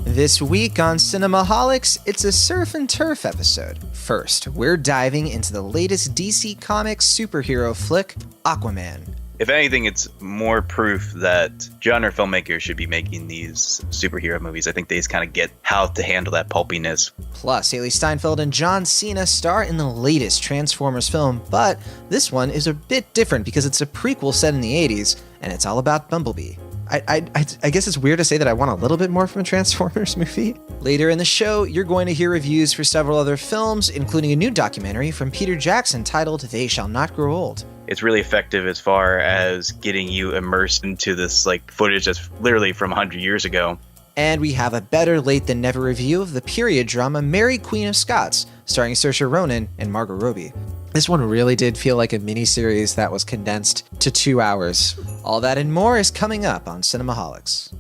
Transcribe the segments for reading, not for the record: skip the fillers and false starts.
This week on Cinemaholics, it's a surf and turf episode. First, we're diving into the latest DC Comics superhero flick, Aquaman. If anything, it's more proof that genre filmmakers should be making these superhero movies. I think they just kind of get how to handle that pulpiness. Plus, Hailee Steinfeld and John Cena star in the latest Transformers film, but this one is a bit different because it's a prequel set in the 80s, and it's all about Bumblebee. I guess it's weird to say that I want a little bit more from a Transformers movie. Later in the show, you're going to hear reviews for several other films, including a new documentary from Peter Jackson titled They Shall Not Grow Old. It's really effective as far as getting you immersed into this footage that's literally from 100 years ago. And we have a better late than never review of the period drama Mary Queen of Scots, starring Saoirse Ronan and Margot Robbie. This one really did feel like a miniseries that was condensed to 2 hours. All that and more is coming up on Cinemaholics.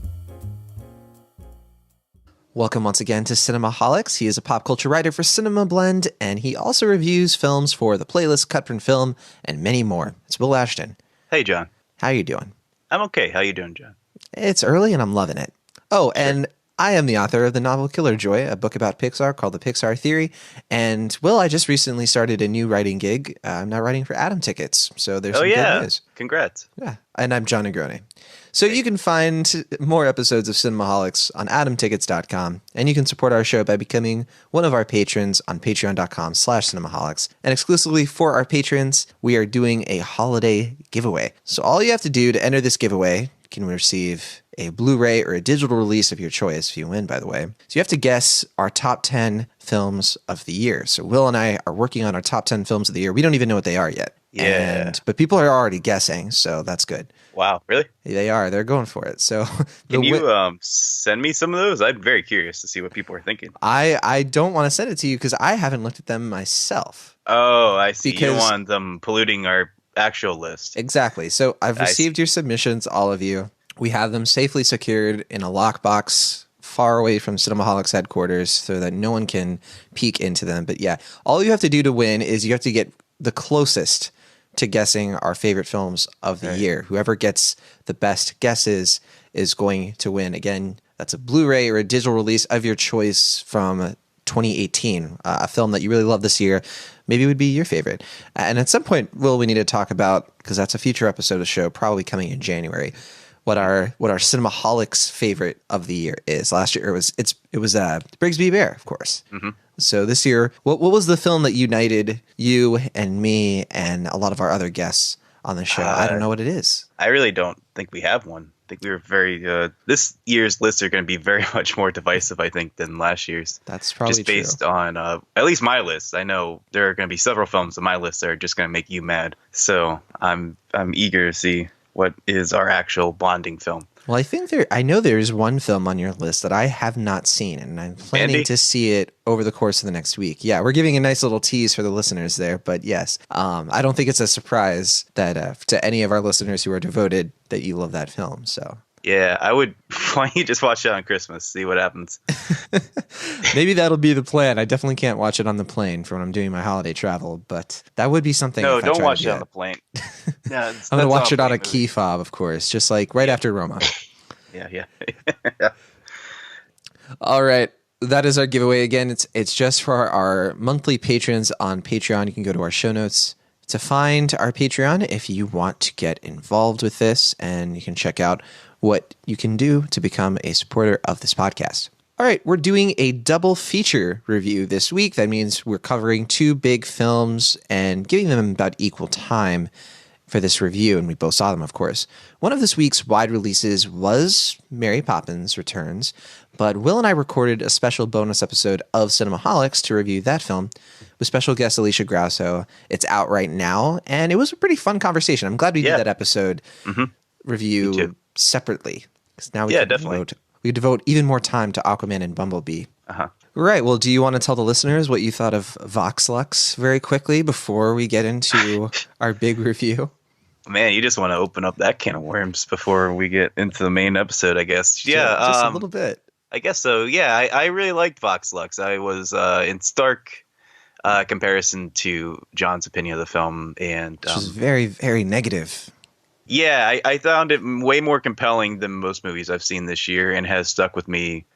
Welcome once again to Cinemaholics. He is a pop culture writer for Cinema Blend, and he also reviews films for The Playlist, Cut from Film, and many more. It's Will Ashton. Hey, John. How you doing? I'm okay. How you doing, John? It's early and I'm loving it. Oh, sure. And I am the author of the novel Killer Joy, a book about Pixar called The Pixar Theory. And, Will, I just recently started a new writing gig. I'm now writing for Atom Tickets, so there's some good news. Congrats. Yeah, and I'm John Negroni. So you can find more episodes of Cinemaholics on atomtickets.com, and you can support our show by becoming one of our patrons on patreon.com/cinemaholics. And exclusively for our patrons, we are doing a holiday giveaway. So all you have to do to enter this giveaway, you can receive a Blu-ray or a digital release of your choice if you win, by the way. So you have to guess our top 10 films of the year. So Will and I are working on our top 10 films of the year. We don't even know what they are yet. Yeah. But people are already guessing, so that's good. Wow, really? They are. They're going for it. So can you send me some of those? I'm very curious to see what people are thinking. I don't want to send it to you because I haven't looked at them myself. Oh, I see. You don't want them polluting our actual list. Exactly. So I've received your submissions, all of you. We have them safely secured in a lockbox far away from Cinemaholics headquarters so that no one can peek into them. But yeah, all you have to do to win is you have to get the closest to guessing our favorite films of the year. Whoever gets the best guesses is going to win. Again, that's a Blu-ray or a digital release of your choice from 2018, a film that you really love this year. Maybe it would be your favorite. And at some point, Will, we need to talk about, because that's a future episode of the show, probably coming in January, what our Cinemaholics favorite of the year is. Last year it was Brigsby Bear, of course. Mm-hmm. So this year, what was the film that united you and me and a lot of our other guests on the show? I don't know what it is. I really don't think we have one. I think we were very this year's lists are going to be very much more divisive, I think, than last year's. That's probably just based on at least my list. I know there are going to be several films on my list that are just going to make you mad. So I'm eager to see what is our actual bonding film. Well, I know there's one film on your list that I have not seen, and I'm planning to see it over the course of the next week. Yeah, we're giving a nice little tease for the listeners there, but yes, I don't think it's a surprise that to any of our listeners who are devoted that you love that film. So yeah, I would. Why don't you just watch it on Christmas, see what happens? Maybe that'll be the plan. I definitely can't watch it on the plane for when I'm doing my holiday travel, but that would be something. No, don't watch it on the plane. Yeah, I'm going to watch it on a key fob, of course, just like right after Roma. Yeah. All right. That is our giveaway. Again, it's just for our monthly patrons on Patreon. You can go to our show notes to find our Patreon if you want to get involved with this, and you can check out what you can do to become a supporter of this podcast. All right, we're doing a double feature review this week. That means we're covering two big films and giving them about equal time for this review, and we both saw them, of course. One of this week's wide releases was Mary Poppins Returns, but Will and I recorded a special bonus episode of Cinemaholics to review that film with special guest Alicia Grasso. It's out right now, and it was a pretty fun conversation. I'm glad we did that episode review separately, because now we can devote even more time to Aquaman and Bumblebee. Right. Well, do you want to tell the listeners what you thought of Vox Lux very quickly before we get into our big review? Man, you just want to open up that can of worms before we get into the main episode, I guess. Just a little bit. I guess so. Yeah, I really liked Vox Lux. I was in stark comparison to John's opinion of the film, and which is very, very negative. Yeah, I found it way more compelling than most movies I've seen this year, and has stuck with me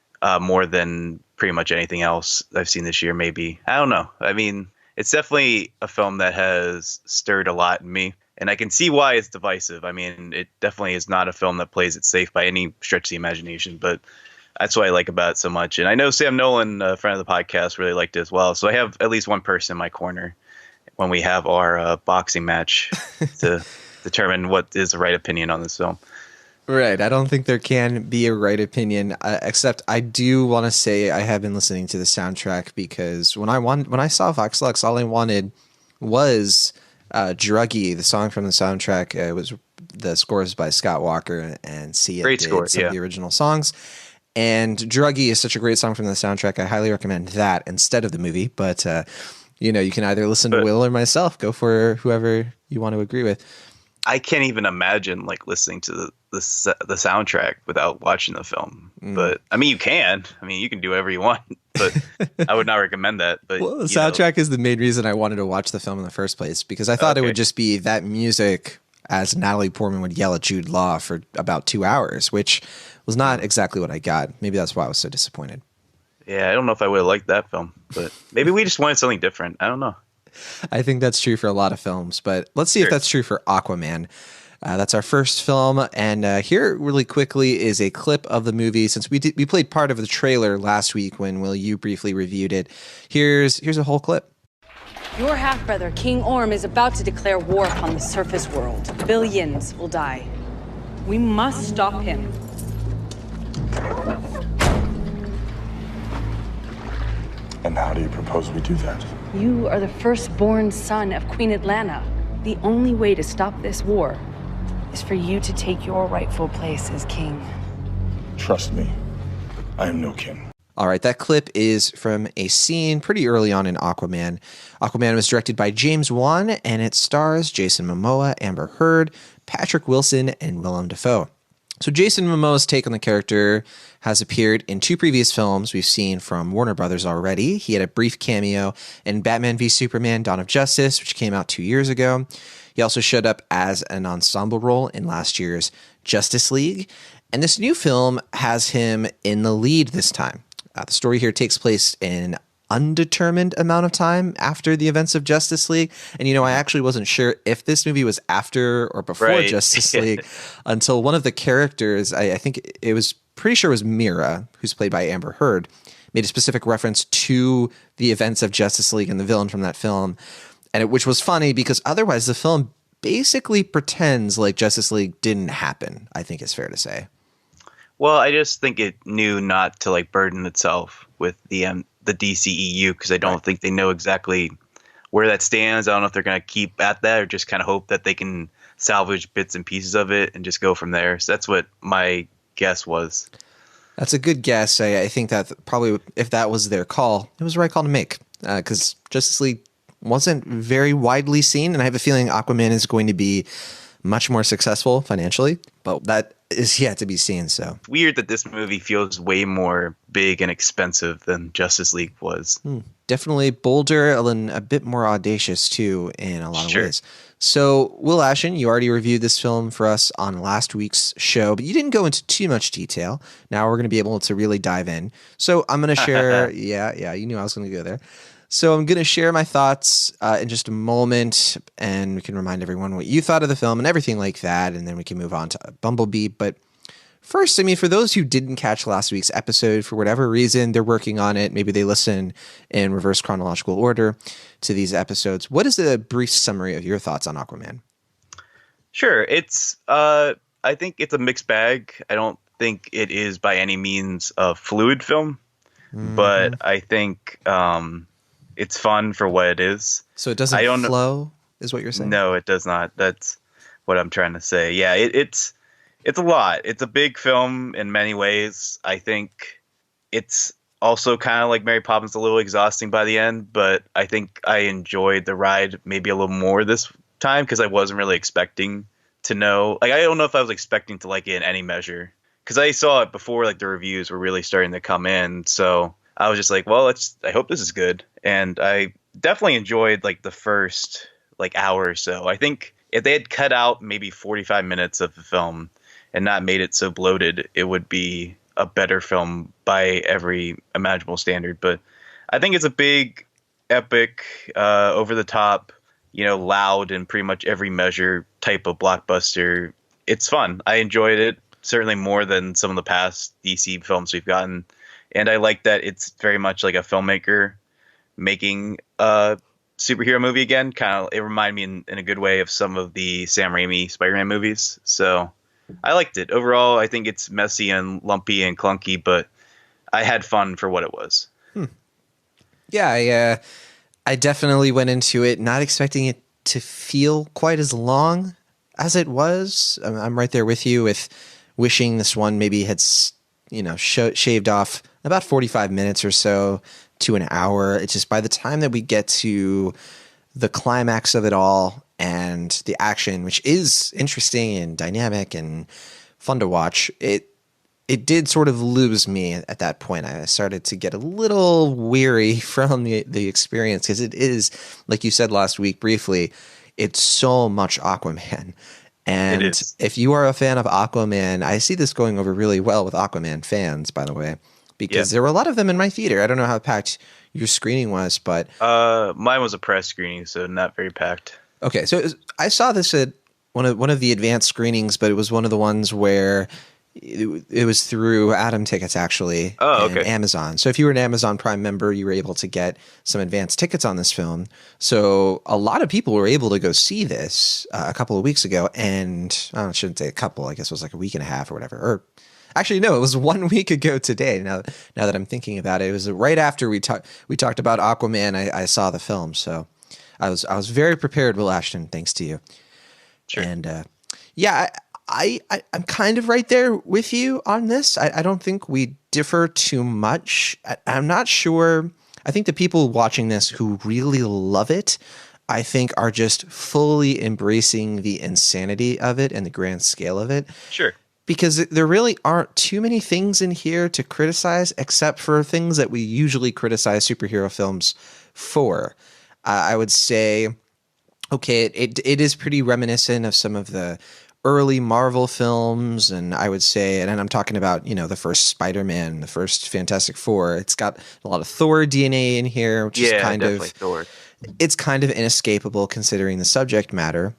more than pretty much anything else I've seen this year. Maybe, I don't know. I mean, it's definitely a film that has stirred a lot in me, and I can see why it's divisive. I mean, it definitely is not a film that plays it safe by any stretch of the imagination, but that's what I like about it so much. And I know Sam Nolan, a friend of the podcast, really liked it as well. So I have at least one person in my corner when we have our boxing match to determine what is the right opinion on this film. Right. I don't think there can be a right opinion, except I do want to say I have been listening to the soundtrack because when I saw Vox Lux, all I wanted was Druggy, the song from the soundtrack. It was the scores by Scott Walker and Sia Great did score, some of the original songs. And Druggy is such a great song from the soundtrack. I highly recommend that instead of the movie. But, you can either listen to Will or myself. Go for whoever you want to agree with. I can't even imagine like listening to the soundtrack without watching the film. But I mean, you can. I mean, you can do whatever you want. But I would not recommend that. But well, the soundtrack is the main reason I wanted to watch the film in the first place, because I thought it would just be that music as Natalie Portman would yell at Jude Law for about 2 hours, which was not exactly what I got. Maybe that's why I was so disappointed. Yeah, I don't know if I would have liked that film, but maybe we just wanted something different. I don't know. I think that's true for a lot of films, but let's see if that's true for Aquaman. That's our first film, and here really quickly is a clip of the movie. Since we played part of the trailer last week when Will, you briefly reviewed it. Here's a whole clip. Your half-brother, King Orm, is about to declare war upon the surface world. Billions will die. We must stop him. And how do you propose we do that? You are the firstborn son of Queen Atlanna. The only way to stop this war is for you to take your rightful place as king. Trust me, I am no king. All right, that clip is from a scene pretty early on in Aquaman. Aquaman was directed by James Wan, and it stars Jason Momoa, Amber Heard, Patrick Wilson, and Willem Dafoe. So Jason Momoa's take on the character has appeared in 2 previous films we've seen from Warner Brothers already. He had a brief cameo in Batman v Superman: Dawn of Justice, which came out 2 years ago. He also showed up as an ensemble role in last year's Justice League. And this new film has him in the lead this time. The story here takes place in undetermined amount of time after the events of Justice League. And, I actually wasn't sure if this movie was after or before Justice League until one of the characters, I think it was pretty sure it was Mira, who's played by Amber Heard, made a specific reference to the events of Justice League and the villain from that film. And which was funny because otherwise the film basically pretends like Justice League didn't happen, I think is fair to say. Well, I just think it knew not to like burden itself with the DCEU because I don't think they know exactly where that stands. I don't know if they're going to keep at that or just kind of hope that they can salvage bits and pieces of it and just go from there. So that's what my guess was. That's a good guess. I think that probably if that was their call, it was the right call to make because Justice League wasn't very widely seen. And I have a feeling Aquaman is going to be much more successful financially, but that is yet to be seen. So weird that this movie feels way more big and expensive than Justice League was. Definitely bolder and a bit more audacious too in a lot of ways. So Will Ashton, you already reviewed this film for us on last week's show, but you didn't go into too much detail. Now we're going to be able to really dive in. So I'm going to share. Yeah, you knew I was going to go there. So I'm going to share my thoughts in just a moment, and we can remind everyone what you thought of the film and everything like that, and then we can move on to Bumblebee. But first, I mean, for those who didn't catch last week's episode, for whatever reason, they're working on it. Maybe they listen in reverse chronological order to these episodes. What is a brief summary of your thoughts on Aquaman? Sure. It's I think it's a mixed bag. I don't think it is by any means a fluid film, but I think it's fun for what it is. So it doesn't flow, is what you're saying? No, it does not. That's what I'm trying to say. Yeah, it's a lot. It's a big film in many ways. I think it's also kind of like Mary Poppins, a little exhausting by the end, but I think I enjoyed the ride maybe a little more this time because I wasn't really expecting to know. Like, I don't know if I was expecting to like it in any measure because I saw it before like the reviews were really starting to come in. So I was just like, well, I hope this is good. And I definitely enjoyed like the first like hour or so. I think if they had cut out maybe 45 minutes of the film and not made it so bloated, it would be a better film by every imaginable standard. But I think it's a big, epic, over the top, loud in pretty much every measure type of blockbuster. It's fun. I enjoyed it certainly more than some of the past DC films we've gotten. And I like that it's very much like a filmmaker making a superhero movie again. Kind of, it reminded me in a good way of some of the Sam Raimi Spider-Man movies. So I liked it. Overall, I think it's messy and lumpy and clunky, but I had fun for what it was. Yeah, I definitely went into it not expecting it to feel quite as long as it was. I'm right there with you with wishing this one maybe had, shaved off about 45 minutes or so to an hour. It's just by the time that we get to the climax of it all and the action, which is interesting and dynamic and fun to watch, it did sort of lose me at that point. I started to get a little weary from the experience because it is, like you said last week briefly, it's so much Aquaman. And if you are a fan of Aquaman, I see this going over really well with Aquaman fans, by the way, because there were a lot of them in my theater. I don't know how packed your screening was, but mine was a press screening, so not very packed. Okay, so I saw this at one of the advanced screenings, but it was one of the ones where it was through Atom Tickets, actually. Oh, okay. And Amazon. So if you were an Amazon Prime member, you were able to get some advanced tickets on this film. So a lot of people were able to go see this a couple of weeks ago. And I shouldn't say a couple. I guess it was like a week and a half or whatever. Or actually, no, it was 1 week ago today. Now that I'm thinking about it, it was right after we talked about Aquaman. I saw the film. So I was very prepared, Will Ashton, thanks to you. Sure. And I'm kind of right there with you on this. I don't think we differ too much. I'm not sure. I think the people watching this who really love it, I think, are just fully embracing the insanity of it and the grand scale of it. Sure. Because there really aren't too many things in here to criticize except for things that we usually criticize superhero films for. I would say, okay, it is pretty reminiscent of some of the early Marvel films, and I would say, and I'm talking about, the first Spider-Man, the first Fantastic Four. It's got a lot of Thor DNA in here, which is kind of Thor. It's kind of inescapable considering the subject matter,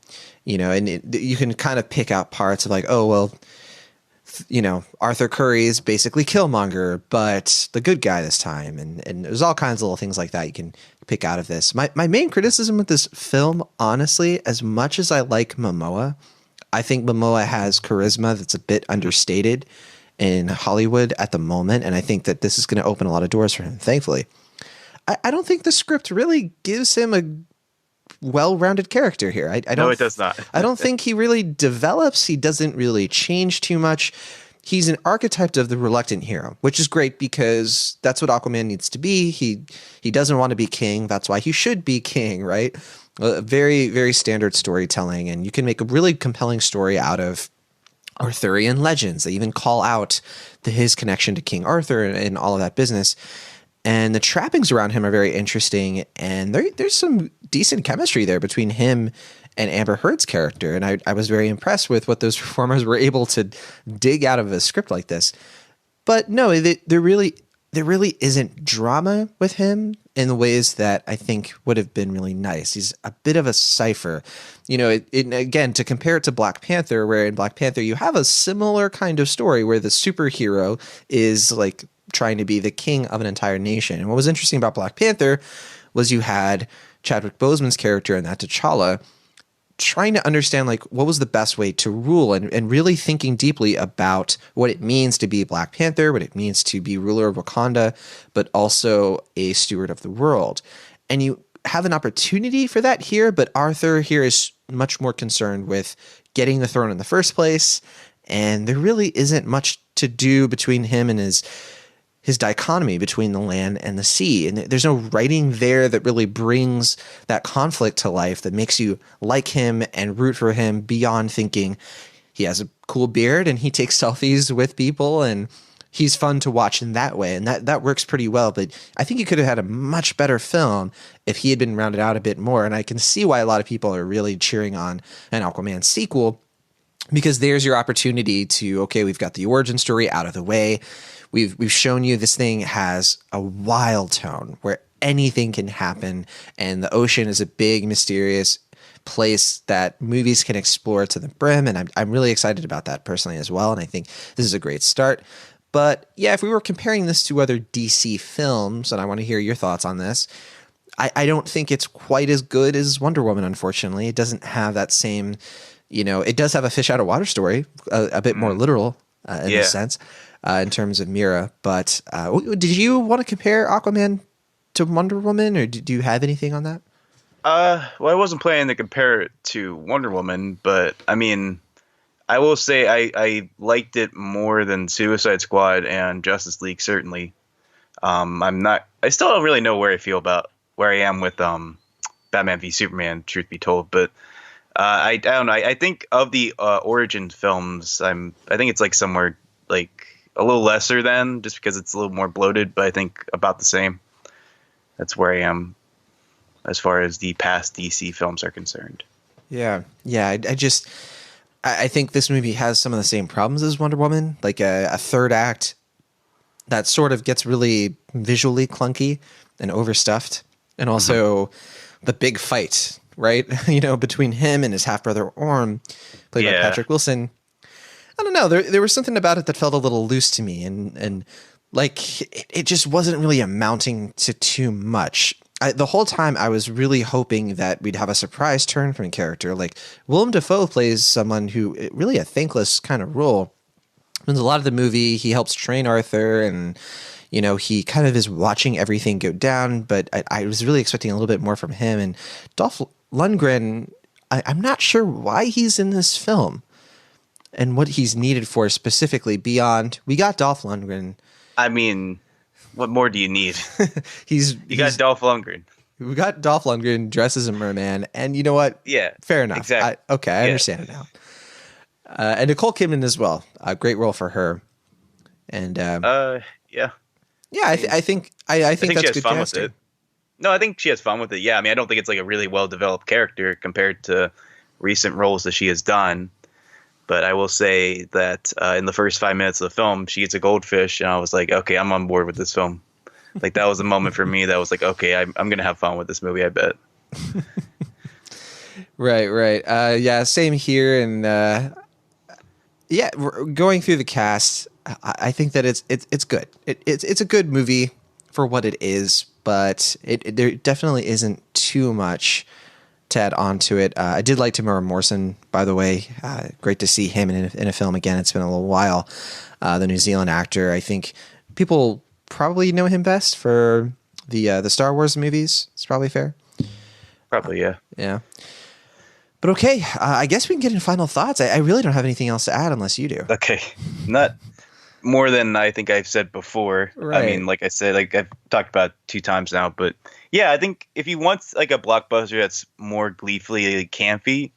and you can kind of pick out parts of like, oh, well, Arthur Curry is basically Killmonger, but the good guy this time. And there's all kinds of little things like that you can pick out of this. My main criticism with this film, honestly, as much as I like Momoa, I think Momoa has charisma that's a bit understated in Hollywood at the moment, and I think that this is going to open a lot of doors for him, thankfully. I don't think the script really gives him a well-rounded character here. No, it does not. I don't think he really develops. He doesn't really change too much. He's an archetype of the reluctant hero, which is great because that's what Aquaman needs to be. He doesn't want to be king. That's why he should be king, right? Very, very standard storytelling, and you can make a really compelling story out of Arthurian legends. They even call out his connection to King Arthur and all of that business. And the trappings around him are very interesting, and there's some decent chemistry there between him and Amber Heard's character. And I was very impressed with what those performers were able to dig out of a script like this. But no, there really isn't drama with him in the ways that I think would have been really nice. He's a bit of a cipher. Again, to compare it to Black Panther, where in Black Panther you have a similar kind of story where the superhero is like trying to be the king of an entire nation. And what was interesting about Black Panther was you had Chadwick Boseman's character in that, T'Challa, trying to understand like what was the best way to rule and really thinking deeply about what it means to be Black Panther, what it means to be ruler of Wakanda, but also a steward of the world. And you have an opportunity for that here, but Arthur here is much more concerned with getting the throne in the first place. And there really isn't much to do between him and his dichotomy between the land and the sea. And there's no writing there that really brings that conflict to life that makes you like him and root for him beyond thinking he has a cool beard and he takes selfies with people and he's fun to watch in that way. And that works pretty well. But I think you could have had a much better film if he had been rounded out a bit more. And I can see why a lot of people are really cheering on an Aquaman sequel because there's your opportunity to, okay, we've got the origin story out of the way. We've shown you this thing has a wild tone where anything can happen, and the ocean is a big, mysterious place that movies can explore to the brim, and I'm really excited about that personally as well, and I think this is a great start. But yeah, if we were comparing this to other DC films, and I want to hear your thoughts on this, I don't think it's quite as good as Wonder Woman, unfortunately. It doesn't have that same, it does have a fish out of water story, a bit more literal in a sense, in terms of Mira. But did you want to compare Aquaman to Wonder Woman, or do you have anything on that? Well, I wasn't planning to compare it to Wonder Woman, but I mean, I will say I liked it more than Suicide Squad and Justice League, certainly. I still don't really know where I am with Batman v Superman, truth be told, but I don't know. I think of the origin films, I think it's like somewhere like a little lesser than, just because it's a little more bloated, but I think about the same. That's where I am as far as the past DC films are concerned. Yeah. I think this movie has some of the same problems as Wonder Woman, like a third act that sort of gets really visually clunky and overstuffed. And also the big fight, right? Between him and his half-brother Orm, played by Patrick Wilson. I don't know. There was something about it that felt a little loose to me. And like, it just wasn't really amounting to too much. The whole time I was really hoping that we'd have a surprise turn from a character. Like, Willem Dafoe plays someone who really a thankless kind of role. In a lot of the movie, he helps train Arthur, and he kind of is watching everything go down, but I was really expecting a little bit more from him. And Dolph Lundgren, I'm not sure why he's in this film and what he's needed for specifically beyond, we got Dolph Lundgren. I mean, what more do you need? You got Dolph Lundgren. We got Dolph Lundgren dressed as a merman, and you know what? Yeah. Fair enough. Exactly. I understand it now. And Nicole Kidman as well. A great role for her. And yeah. Yeah, I think that's she has good fun casting. with it. No, I think she has fun with it. Yeah, I mean, I don't think it's like a really well-developed character compared to recent roles that she has done. But I will say that in the first 5 minutes of the film, she gets a goldfish, and I was like, okay, I'm on board with this film. Like, that was a moment for me that was like, okay, I'm going to have fun with this movie, I bet. Right. Yeah, same here. And going through the cast, I think that it's good. It's a good movie for what it is, but there definitely isn't too much to add on to it. I did like Tamara Morrison, by the way. Great to see him in a film again. It's been a little while. The New Zealand actor. I think people probably know him best for the Star Wars movies. It's probably fair. Probably, yeah. Yeah. But okay, I guess we can get into final thoughts. I really don't have anything else to add unless you do. Okay. Not more than I think I've said before. Right. I mean, like I said, like I've talked about 2 times now, but yeah, I think if you want like a blockbuster that's more gleefully like, campy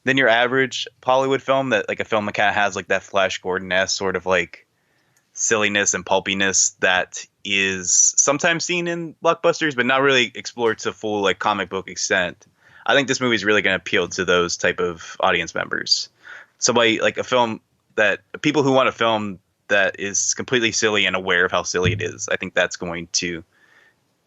than your average Hollywood film, that like a film that kind of has like that Flash Gordon-esque sort of like silliness and pulpiness that is sometimes seen in blockbusters, but not really explored to full like comic book extent. I think this movie is really going to appeal to those type of audience members. Somebody like a film that people who want a film that is completely silly and aware of how silly it is. I think that's going to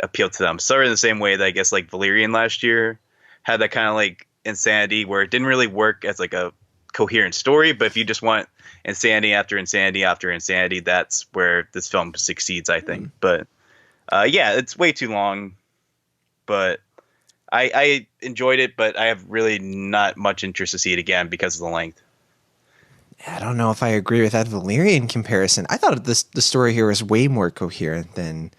appeal to them. Sort of in the same way that I guess like Valerian last year had that kind of like insanity where it didn't really work as like a coherent story. But if you just want insanity after insanity after insanity, that's where this film succeeds, I think. But yeah, it's way too long. But I enjoyed it, but I have really not much interest to see it again because of the length. I don't know if I agree with that Valerian comparison. I thought the story here was way more coherent than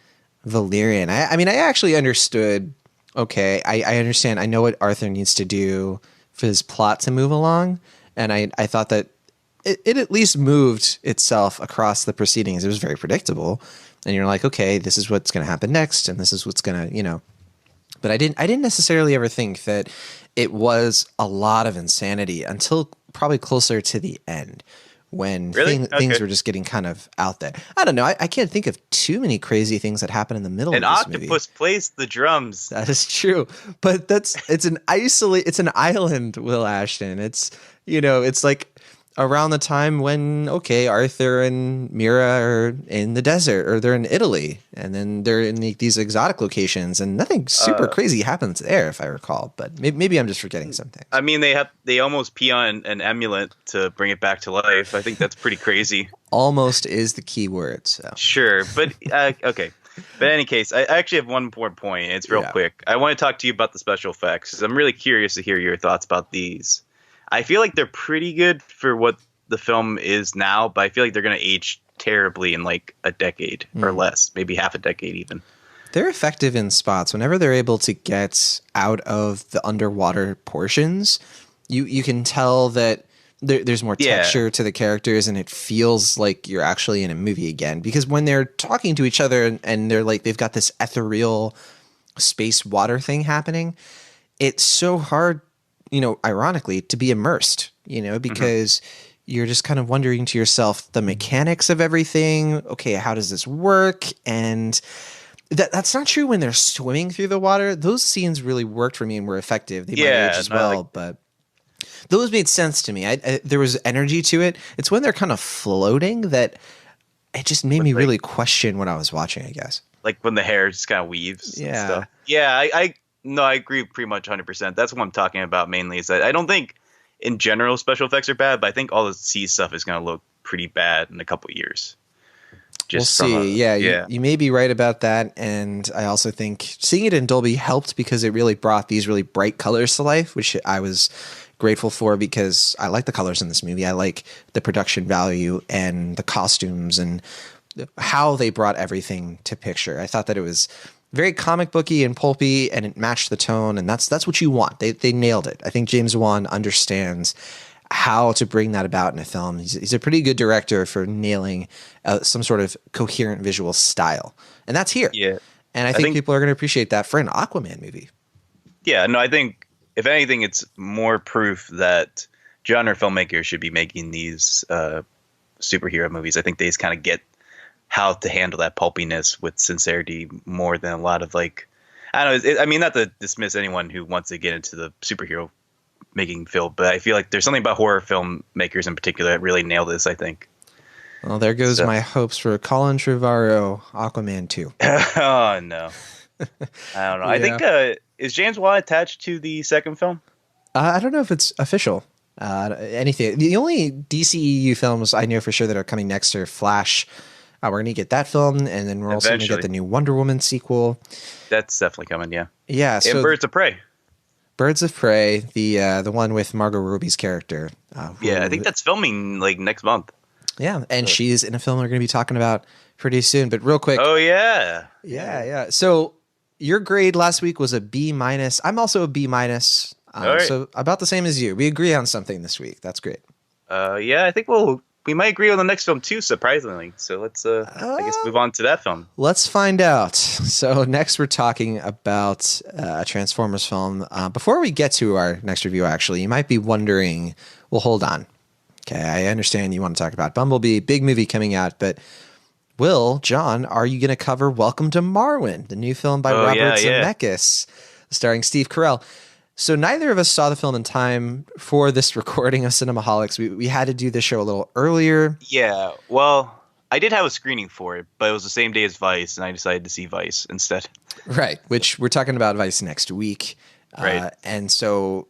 Valerian. I mean, I actually understood. Okay, I understand. I know what Arthur needs to do for his plot to move along, and I thought that it at least moved itself across the proceedings. It was very predictable, and you're like, okay, this is what's going to happen next, and this is what's going to, But I didn't necessarily ever think that it was a lot of insanity until probably closer to the end, when things were just getting kind of out there. I don't know. I can't think of too many crazy things that happen in the middle of this movie. An octopus plays the drums. That is true, but it's an island, Will Ashton. It's it's like around the time when, okay, Arthur and Mira are in the desert, or they're in Italy, and then they're in these exotic locations, and nothing super crazy happens there, if I recall. But maybe I'm just forgetting some things. I mean, they almost pee on an amulet to bring it back to life. I think that's pretty crazy. Almost is the key word. So Sure, but okay. But in any case, I actually have one more point. It's real quick. I want to talk to you about the special effects, 'cause I'm really curious to hear your thoughts about these. I feel like they're pretty good for what the film is now, but I feel like they're going to age terribly in like a decade or less, maybe half a decade even. They're effective in spots. Whenever they're able to get out of the underwater portions, you can tell that there's more texture to the characters, and it feels like you're actually in a movie again. Because when they're talking to each other and they're like, they've got this ethereal space water thing happening, it's so hard, ironically, to be immersed, because you're just kind of wondering to yourself the mechanics of everything. Okay, how does this work? And that's not true when they're swimming through the water. Those scenes really worked for me and were effective. They might age as well, but those made sense to me. There was energy to it. It's when they're kind of floating that it just made me really question what I was watching, I guess. Like when the hair just kind of weaves. Yeah. And stuff. Yeah. I agree pretty much 100%. That's what I'm talking about mainly, is that I don't think in general special effects are bad, but I think all the sea stuff is going to look pretty bad in a couple of years. We'll see. You may be right about that. And I also think seeing it in Dolby helped because it really brought these really bright colors to life, which I was grateful for because I like the colors in this movie. I like the production value and the costumes and how they brought everything to picture. I thought that it was very comic booky and pulpy, and it matched the tone, and that's what you want. They nailed it. I think James Wan understands how to bring that about in a film. He's a pretty good director for nailing some sort of coherent visual style, and that's here. Yeah, and I think people are going to appreciate that for an Aquaman movie. Yeah, no, I think if anything, it's more proof that genre filmmakers should be making these superhero movies. I think they just kind of get how to handle that pulpiness with sincerity more than a lot of I don't know. I mean, not to dismiss anyone who wants to get into the superhero making film, but I feel like there's something about horror filmmakers in particular that really nail this, I think. Well, there goes my hopes for Colin Trevorrow, Aquaman 2. Oh, no. I don't know. I think, is James Wan attached to the second film? I don't know if it's official. Anything. The only DCEU films I know for sure that are coming next are Flash. We're going to get that film, and then we're also going to get the new Wonder Woman sequel. That's definitely coming, yeah. Yeah. And Birds of Prey. Birds of Prey, the one with Margot Robbie's character. I think that's filming next month. Yeah, and she's in a film we're going to be talking about pretty soon. But real quick. Oh, yeah. Yeah. So your grade last week was a B-. I'm also a B-. Right. So about the same as you. We agree on something this week. That's great. I think we might agree on the next film too, surprisingly. So let's, I guess, move on to that film. Let's find out. So next we're talking about a Transformers film. Before we get to our next review, actually, you might be wondering, well, hold on. Okay, I understand you want to talk about Bumblebee, big movie coming out, but John, are you going to cover Welcome to Marwen, the new film by Robert Zemeckis, starring Steve Carell? So neither of us saw the film in time for this recording of Cinemaholics. We had to do this show a little earlier. Yeah, well, I did have a screening for it, but it was the same day as Vice, and I decided to see Vice instead. Right, which we're talking about Vice next week. Right. And so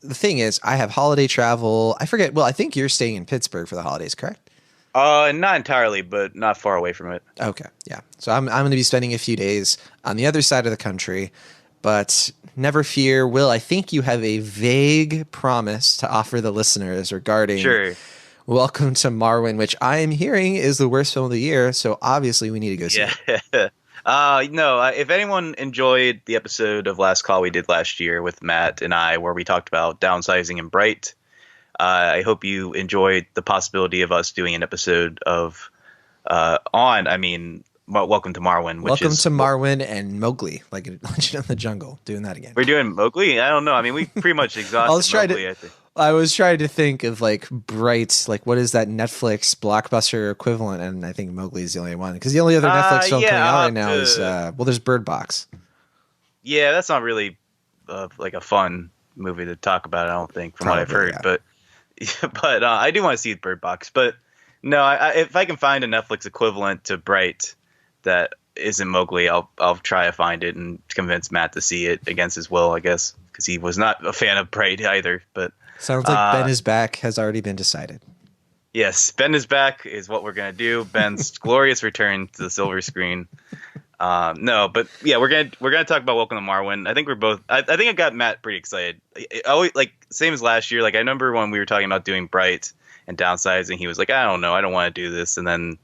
the thing is, I have holiday travel. I forget. Well, I think you're staying in Pittsburgh for the holidays, correct? Not entirely, but not far away from it. Okay, yeah. So I'm going to be spending a few days on the other side of the country. But never fear, Will, I think you have a vague promise to offer the listeners regarding Welcome to Marwen, which I am hearing is the worst film of the year. So obviously we need to go see it. No, if anyone enjoyed the episode of Last Call we did last year with Matt and I, where we talked about downsizing and Bright, I hope you enjoyed the possibility of us doing an episode of Welcome to Marwen. Welcome to Marwen and Mowgli, like a Legend of the Jungle. Doing that again. We're doing Mowgli? I don't know. I mean, we pretty much exhausted Mowgli, I think. I was trying to think of Bright, what is that Netflix blockbuster equivalent? And I think Mowgli is the only one. Because the only other Netflix film coming out right now is, there's Bird Box. Yeah, that's not really a fun movie to talk about, I don't think, from what I've heard. Yeah. But But I do want to see Bird Box. But no, if I can find a Netflix equivalent to Bright that isn't Mowgli, I'll try to find it and convince Matt to see it against his will, I guess, because he was not a fan of Bright either. But sounds like Ben is back has already been decided. Yes, Ben is back is what we're gonna do. Ben's glorious return to the silver screen. No, but yeah, we're gonna talk about Welcome to Marwen. I think we're both. I think I got Matt pretty excited. I always, like, same as last year. Like, I remember when we were talking about doing Bright and Downsizing, he was like, I don't know, I don't want to do this, and then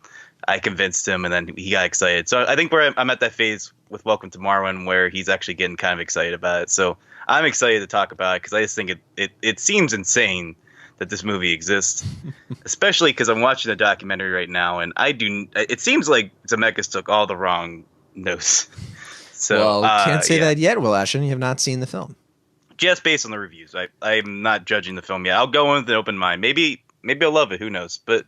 I convinced him, and then he got excited. So I think I'm at that phase with Welcome to Marwen where he's actually getting kind of excited about it. So I'm excited to talk about it because I just think it seems insane that this movie exists, especially because I'm watching the documentary right now, and it seems like Zemeckis took all the wrong notes. So can't say that yet, Will Ashton. You have not seen the film. Just based on the reviews. I'm not judging the film yet. I'll go in with an open mind. Maybe I'll love it. Who knows? But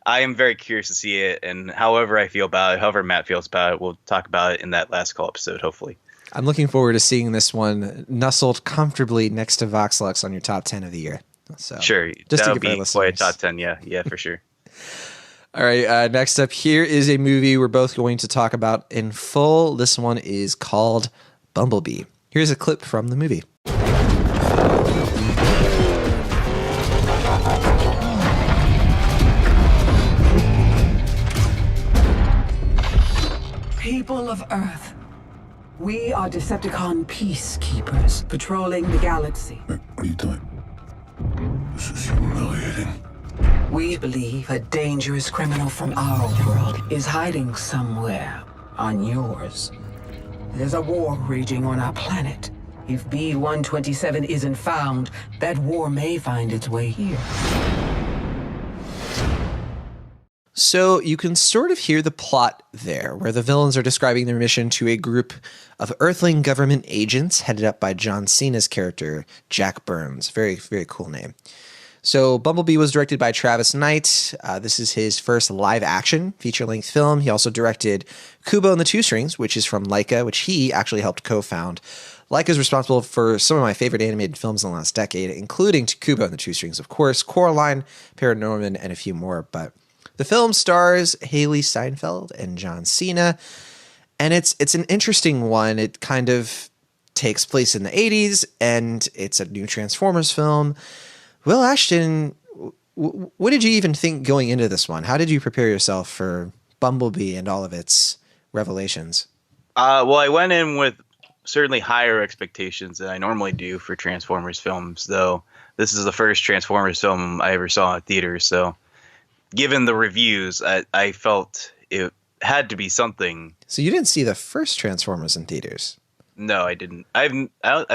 I am very curious to see it, and however I feel about it, however Matt feels about it, we'll talk about it in that last call episode, hopefully. I'm looking forward to seeing this one nestled comfortably next to Vox Lux on your top 10 of the year. So, sure, that'll be quite a top 10. Yeah, for sure. All right, next up here is a movie we're both going to talk about in full. This one is called Bumblebee. Here's a clip from the movie. People of Earth, we are Decepticon peacekeepers patrolling the galaxy. What are you doing? This is humiliating. We believe a dangerous criminal from our world is hiding somewhere on yours. There's a war raging on our planet. If B-127 isn't found, that war may find its way here. So you can sort of hear the plot there, where the villains are describing their mission to a group of Earthling government agents headed up by John Cena's character, Jack Burns. Very, very cool name. So Bumblebee was directed by Travis Knight. This is his first live-action feature-length film. He also directed Kubo and the Two Strings, which is from Laika, which he actually helped co-found. Laika is responsible for some of my favorite animated films in the last decade, including Kubo and the Two Strings, of course, Coraline, Paranorman, and a few more, but the film stars Hailee Steinfeld and John Cena, and it's an interesting one. It kind of takes place in the 80s, and it's a new Transformers film. Will Ashton, what did you even think going into this one? How did you prepare yourself for Bumblebee and all of its revelations? Well, I went in with certainly higher expectations than I normally do for Transformers films, though this is the first Transformers film I ever saw in theaters, so given the reviews, I felt it had to be something. So you didn't see the first Transformers in theaters? No, I didn't. I've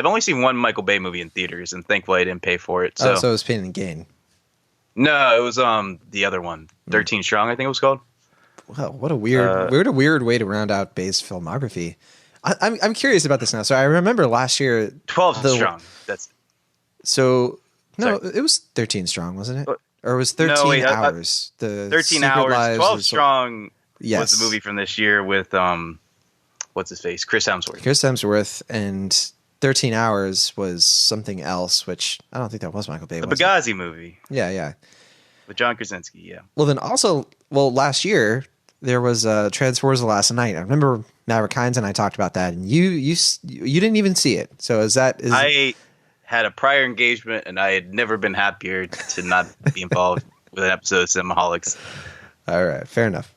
only seen one Michael Bay movie in theaters, and thankfully I didn't pay for it. So, so it was Pain and Gain. No, it was the other one, 13 Strong, I think it was called. Well, what a weird way to round out Bay's filmography. I'm curious about this now. So I remember last year 12 Strong. That's so no, Sorry. It was 13 Strong, wasn't it? Or it was 13 hours. The 13 Secret hours. Lives 12 Strong yes. was the movie from this year with what's his face? Chris Hemsworth. And 13 Hours was something else, which I don't think that was Michael Bay. The Benghazi movie. Yeah. With John Krasinski, yeah. Well, then also, last year there was Transformers: The Last Night. I remember Maverick Hines and I talked about that, and you didn't even see it. So I had a prior engagement, and I had never been happier to not be involved with an episode of Cinemaholics. All right, fair enough.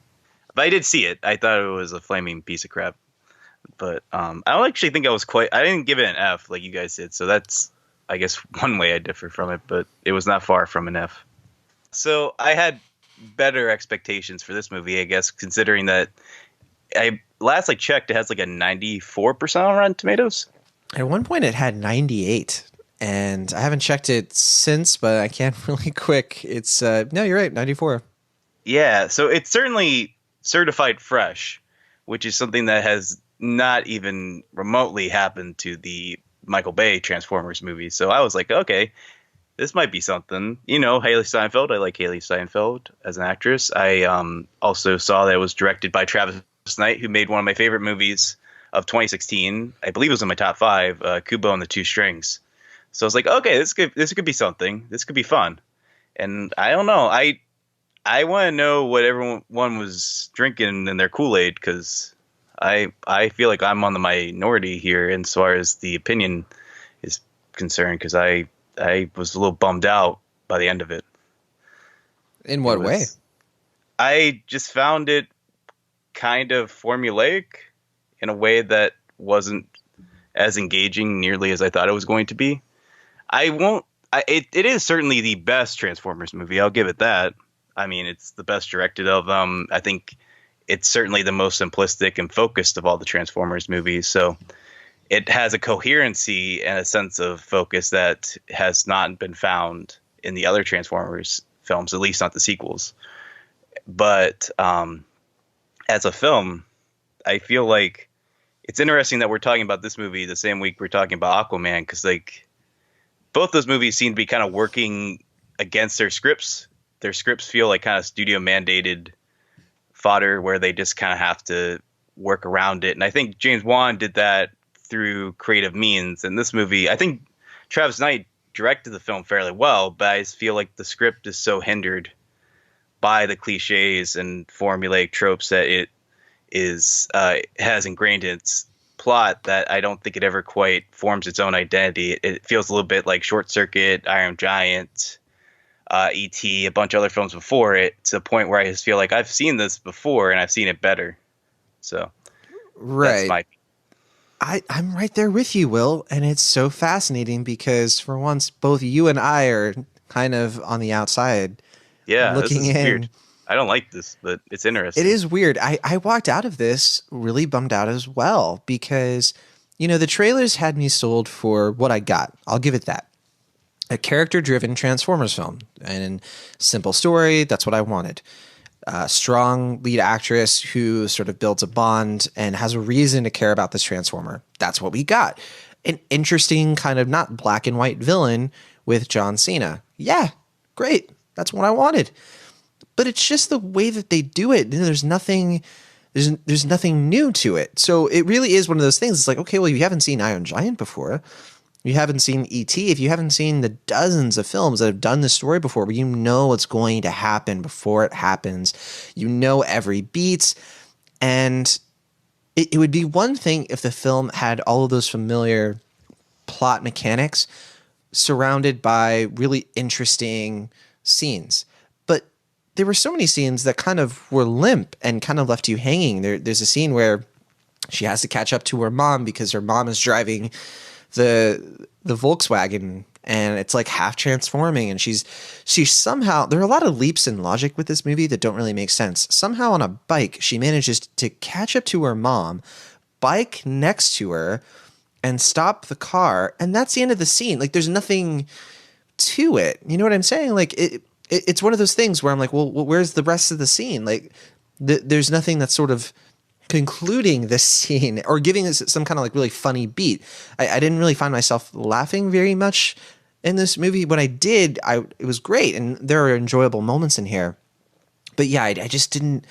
But I did see it. I thought it was a flaming piece of crap. But I don't actually think I didn't give it an F like you guys did. So that's, I guess, one way I differ from it, but it was not far from an F. So I had better expectations for this movie, I guess, considering that last I checked, it has like a 94% on Rotten Tomatoes. At one point it had 98. And I haven't checked it since, but I can really quick. It's no, you're right, 94. Yeah, so it's certainly certified fresh, which is something that has not even remotely happened to the Michael Bay Transformers movies. So I was like, okay, this might be something. You know, Hailee Steinfeld. I like Hailee Steinfeld as an actress. I also saw that it was directed by Travis Knight, who made one of my favorite movies of 2016. I believe it was in my top 5, Kubo and the Two Strings. So I was like, okay, this could be something. This could be fun. And I don't know. I want to know what everyone was drinking in their Kool-Aid, because I feel like I'm on the minority here as far as the opinion is concerned, because I was a little bummed out by the end of it. In what way? I just found it kind of formulaic in a way that wasn't as engaging nearly as I thought it was going to be. It is certainly the best Transformers movie. I'll give it that. I mean, it's the best directed of them. I think it's certainly the most simplistic and focused of all the Transformers movies. So it has a coherency and a sense of focus that has not been found in the other Transformers films, at least not the sequels. But as a film, I feel like it's interesting that we're talking about this movie the same week we're talking about Aquaman, because like both those movies seem to be kind of working against their scripts. Their scripts feel like kind of studio mandated fodder where they just kind of have to work around it. And I think James Wan did that through creative means. And this movie, I think Travis Knight directed the film fairly well, but I just feel like the script is so hindered by the cliches and formulaic tropes that it has ingrained in its plot that I don't think it ever quite forms its own identity. It feels a little bit like Short Circuit, Iron Giant, E.T., a bunch of other films before it, to the point where I just feel like I've seen this before and I've seen it better. So right. I'm right there with you, Will. And it's so fascinating because for once, both you and I are kind of on the outside. Yeah, looking this is in. Weird. I don't like this, but it's interesting. It is weird. I walked out of this really bummed out as well because, the trailers had me sold for what I got. I'll give it that. A character-driven Transformers film. And simple story, that's what I wanted. A strong lead actress who sort of builds a bond and has a reason to care about this Transformer. That's what we got. An interesting kind of not black and white villain with John Cena. Yeah, great. That's what I wanted. But it's just the way that they do it. There's nothing new to it. So it really is one of those things. It's like, okay, well, you haven't seen Iron Giant before. You haven't seen E.T. If you haven't seen the dozens of films that have done this story before, where you know what's going to happen before it happens, you know every beat, and it would be one thing if the film had all of those familiar plot mechanics surrounded by really interesting scenes. But there were so many scenes that kind of were limp and kind of left you hanging. There's a scene where she has to catch up to her mom because her mom is driving the Volkswagen and it's like half transforming, and she's somehow, there are a lot of leaps in logic with this movie that don't really make sense. Somehow on a bike she manages to catch up to her mom, bike next to her, and stop the car, and that's the end of the scene. Like there's nothing to it. You know what I'm saying? Like it's one of those things where I'm like, well, where's the rest of the scene? Like there's nothing that's sort of concluding this scene or giving us some kind of like really funny beat. I didn't really find myself laughing very much in this movie. When I did, it was great, and there are enjoyable moments in here. But yeah, I just didn't.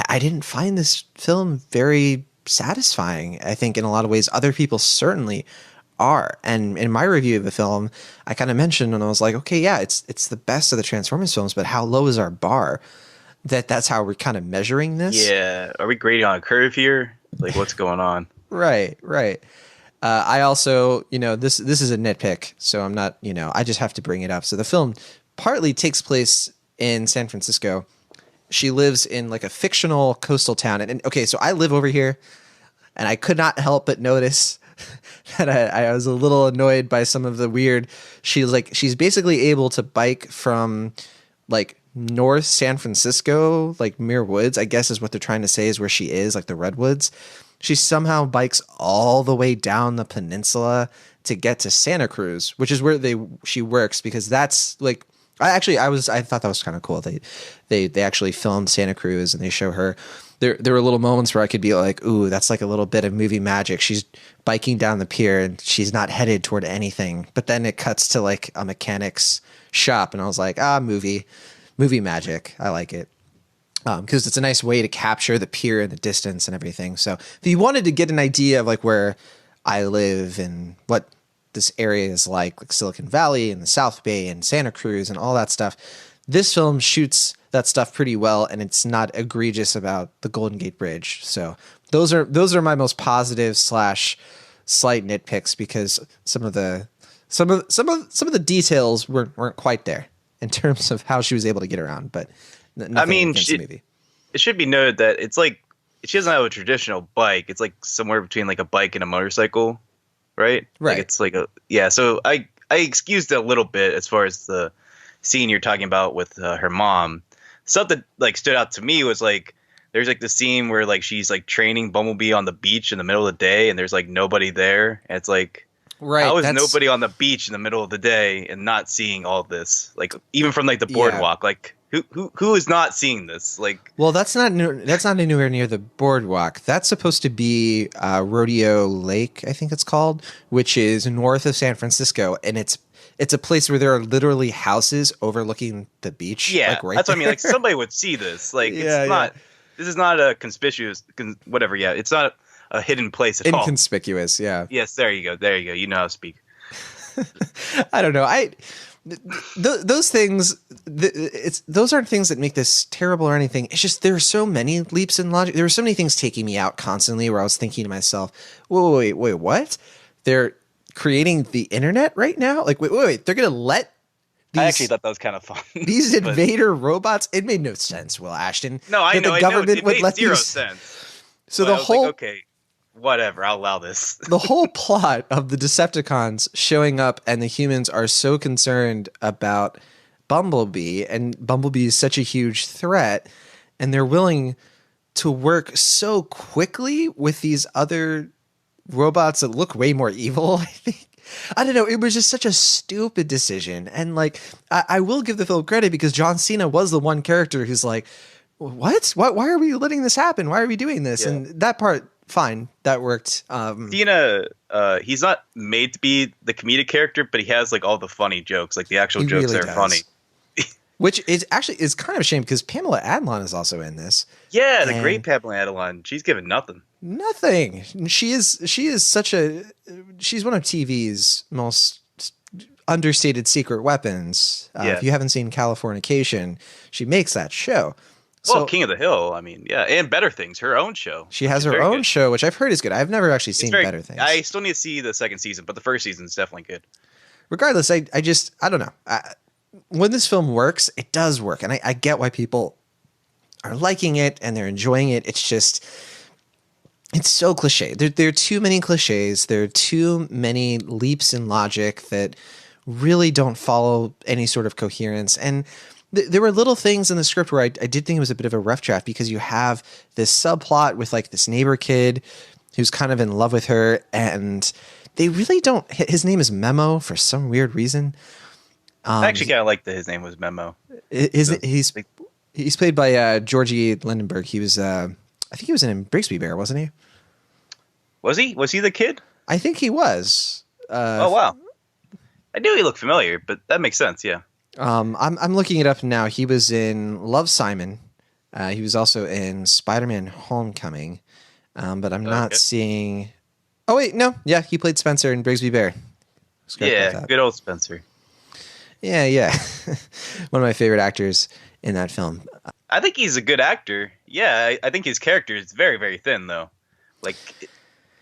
I didn't find this film very satisfying. I think in a lot of ways, other people certainly are. And in my review of the film, I kind of mentioned, and I was like, okay, yeah, it's the best of the Transformers films, but how low is our bar? That's how we're kind of measuring this. Yeah. Are we grading on a curve here? Like, what's going on? Right. I also, this is a nitpick, so I'm not, I just have to bring it up. So the film partly takes place in San Francisco. She lives in like a fictional coastal town. And okay, so I live over here, and I could not help but notice that I was a little annoyed by some of the weird. She's basically able to bike from like North San Francisco, like Muir Woods, I guess is what they're trying to say is where she is, like the Redwoods. She somehow bikes all the way down the peninsula to get to Santa Cruz, which is where she works, because that's like, I thought that was kind of cool. They actually filmed Santa Cruz and they show her. There were little moments where I could be like, ooh, that's like a little bit of movie magic. She's biking down the pier and she's not headed toward anything. But then it cuts to like a mechanic's shop, and I was like, movie magic. I like it. Because it's a nice way to capture the pier in the distance and everything. So if you wanted to get an idea of like where I live and what this area is like Silicon Valley and the South Bay and Santa Cruz and all that stuff. This film shoots that stuff pretty well, and it's not egregious about the Golden Gate Bridge. So those are my most positive / slight nitpicks, because some of the details weren't quite there in terms of how she was able to get around. But I mean, against the movie. It should be noted that it's like she doesn't have a traditional bike. It's like somewhere between like a bike and a motorcycle, right? Right. Like it's like So I excused it a little bit as far as the scene you're talking about with her mom. Something like stood out to me was like there's like the scene where like she's like training Bumblebee on the beach in the middle of the day, and there's like nobody there. And it's like, right, how is nobody on the beach in the middle of the day and not seeing all this? Like even from like the boardwalk, like who is not seeing this? Like, well, that's not anywhere near the boardwalk. That's supposed to be Rodeo Lake, I think it's called, which is north of San Francisco, and it's a place where there are literally houses overlooking the beach. Yeah, like right that's there. what I mean. Like somebody would see this. Like it's not. This is not a conspicuous whatever. Yeah, it's not a hidden place at all. Inconspicuous. Yeah. Yes, there you go. You know how to speak. I don't know. Those things. Those aren't things that make this terrible or anything. It's just there are so many leaps in logic. There were so many things taking me out constantly, where I was thinking to myself, "Wait, what? They're creating the internet right now? Like, wait, they're gonna let." I actually thought that was kind of fun. These invader robots. It made no sense, Will Ashton. No, I know. The government it would made let zero these. Sense. So but the whole okay, whatever. I'll allow this. The whole plot of the Decepticons showing up and the humans are so concerned about Bumblebee, and Bumblebee is such a huge threat, and they're willing to work so quickly with these other robots that look way more evil, I think. I don't know. It was just such a stupid decision. And like, I will give the film credit, because John Cena was the one character who's like, what? Why are we letting this happen? Why are we doing this? Yeah. And that part, fine. That worked. Cena, he's not made to be the comedic character, but he has like all the funny jokes. Like the actual jokes really are funny. Which is kind of a shame, because Pamela Adlon is also in this. Yeah, the great Pamela Adlon. She's given nothing. Nothing. she's one of TV's most understated secret weapons. If you haven't seen Californication, she makes that show. Well, King of the Hill, I mean, yeah, and Better Things, her own show. She has her own show, which I've heard is good. I've never actually seen Better Things. I still need to see the second season, but the first season is definitely good. Regardless, I don't know. When this film works, it does work, and I get why people are liking it and they're enjoying it. It's just, it's so cliche. There are too many cliches. There are too many leaps in logic that really don't follow any sort of coherence. And there were little things in the script where I did think it was a bit of a rough draft, because you have this subplot with like this neighbor kid who's kind of in love with her, and they really don't. His name is Memo for some weird reason. I actually kind of like that his name was Memo. He's played by Georgie Lindenberg. He was, I think he was in Brigsby Bear, wasn't he? Was he? Was he the kid? I think he was. Oh wow! I knew he looked familiar, but that makes sense. Yeah. I'm looking it up now. He was in Love, Simon. He was also in Spider-Man: Homecoming, but I'm not seeing. Oh wait, no, yeah, he played Spencer in Brigsby Bear. Yeah, good old Spencer. Yeah. One of my favorite actors in that film. I think he's a good actor. Yeah, I think his character is very, very thin, though. Like,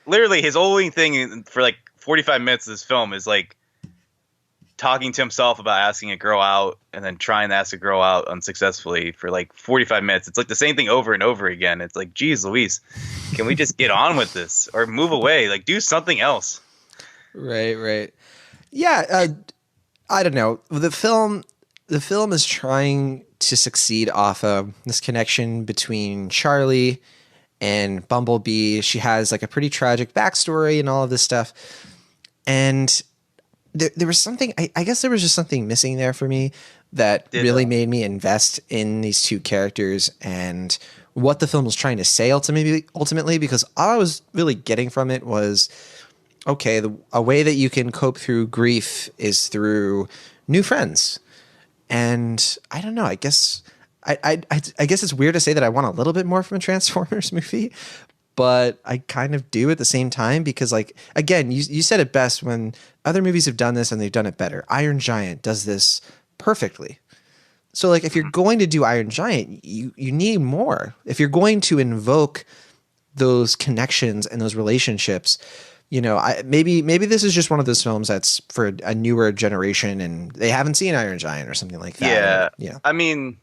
literally, his only thing for like 45 minutes of this film is like talking to himself about asking a girl out, and then trying to ask a girl out unsuccessfully for like 45 minutes. It's like the same thing over and over again. It's like, geez Louise, can we just get on with this or move away? Like, do something else. Right. Yeah, I don't know. The film is trying to succeed off of this connection between Charlie and Bumblebee. She has like a pretty tragic backstory and all of this stuff. And there was something, I guess there was just something missing there for me that really made me invest in these two characters and what the film was trying to say ultimately, because all I was really getting from it was, okay, a way that you can cope through grief is through new friends. And I don't know, I guess I guess it's weird to say that I want a little bit more from a Transformers movie, but I kind of do at the same time because, like, again, you said it best when other movies have done this and they've done it better. Iron Giant does this perfectly. So, like, if you're going to do Iron Giant, you need more. If you're going to invoke those connections and those relationships, you know, maybe this is just one of those films that's for a newer generation and they haven't seen Iron Giant or something like that. Yeah. I mean,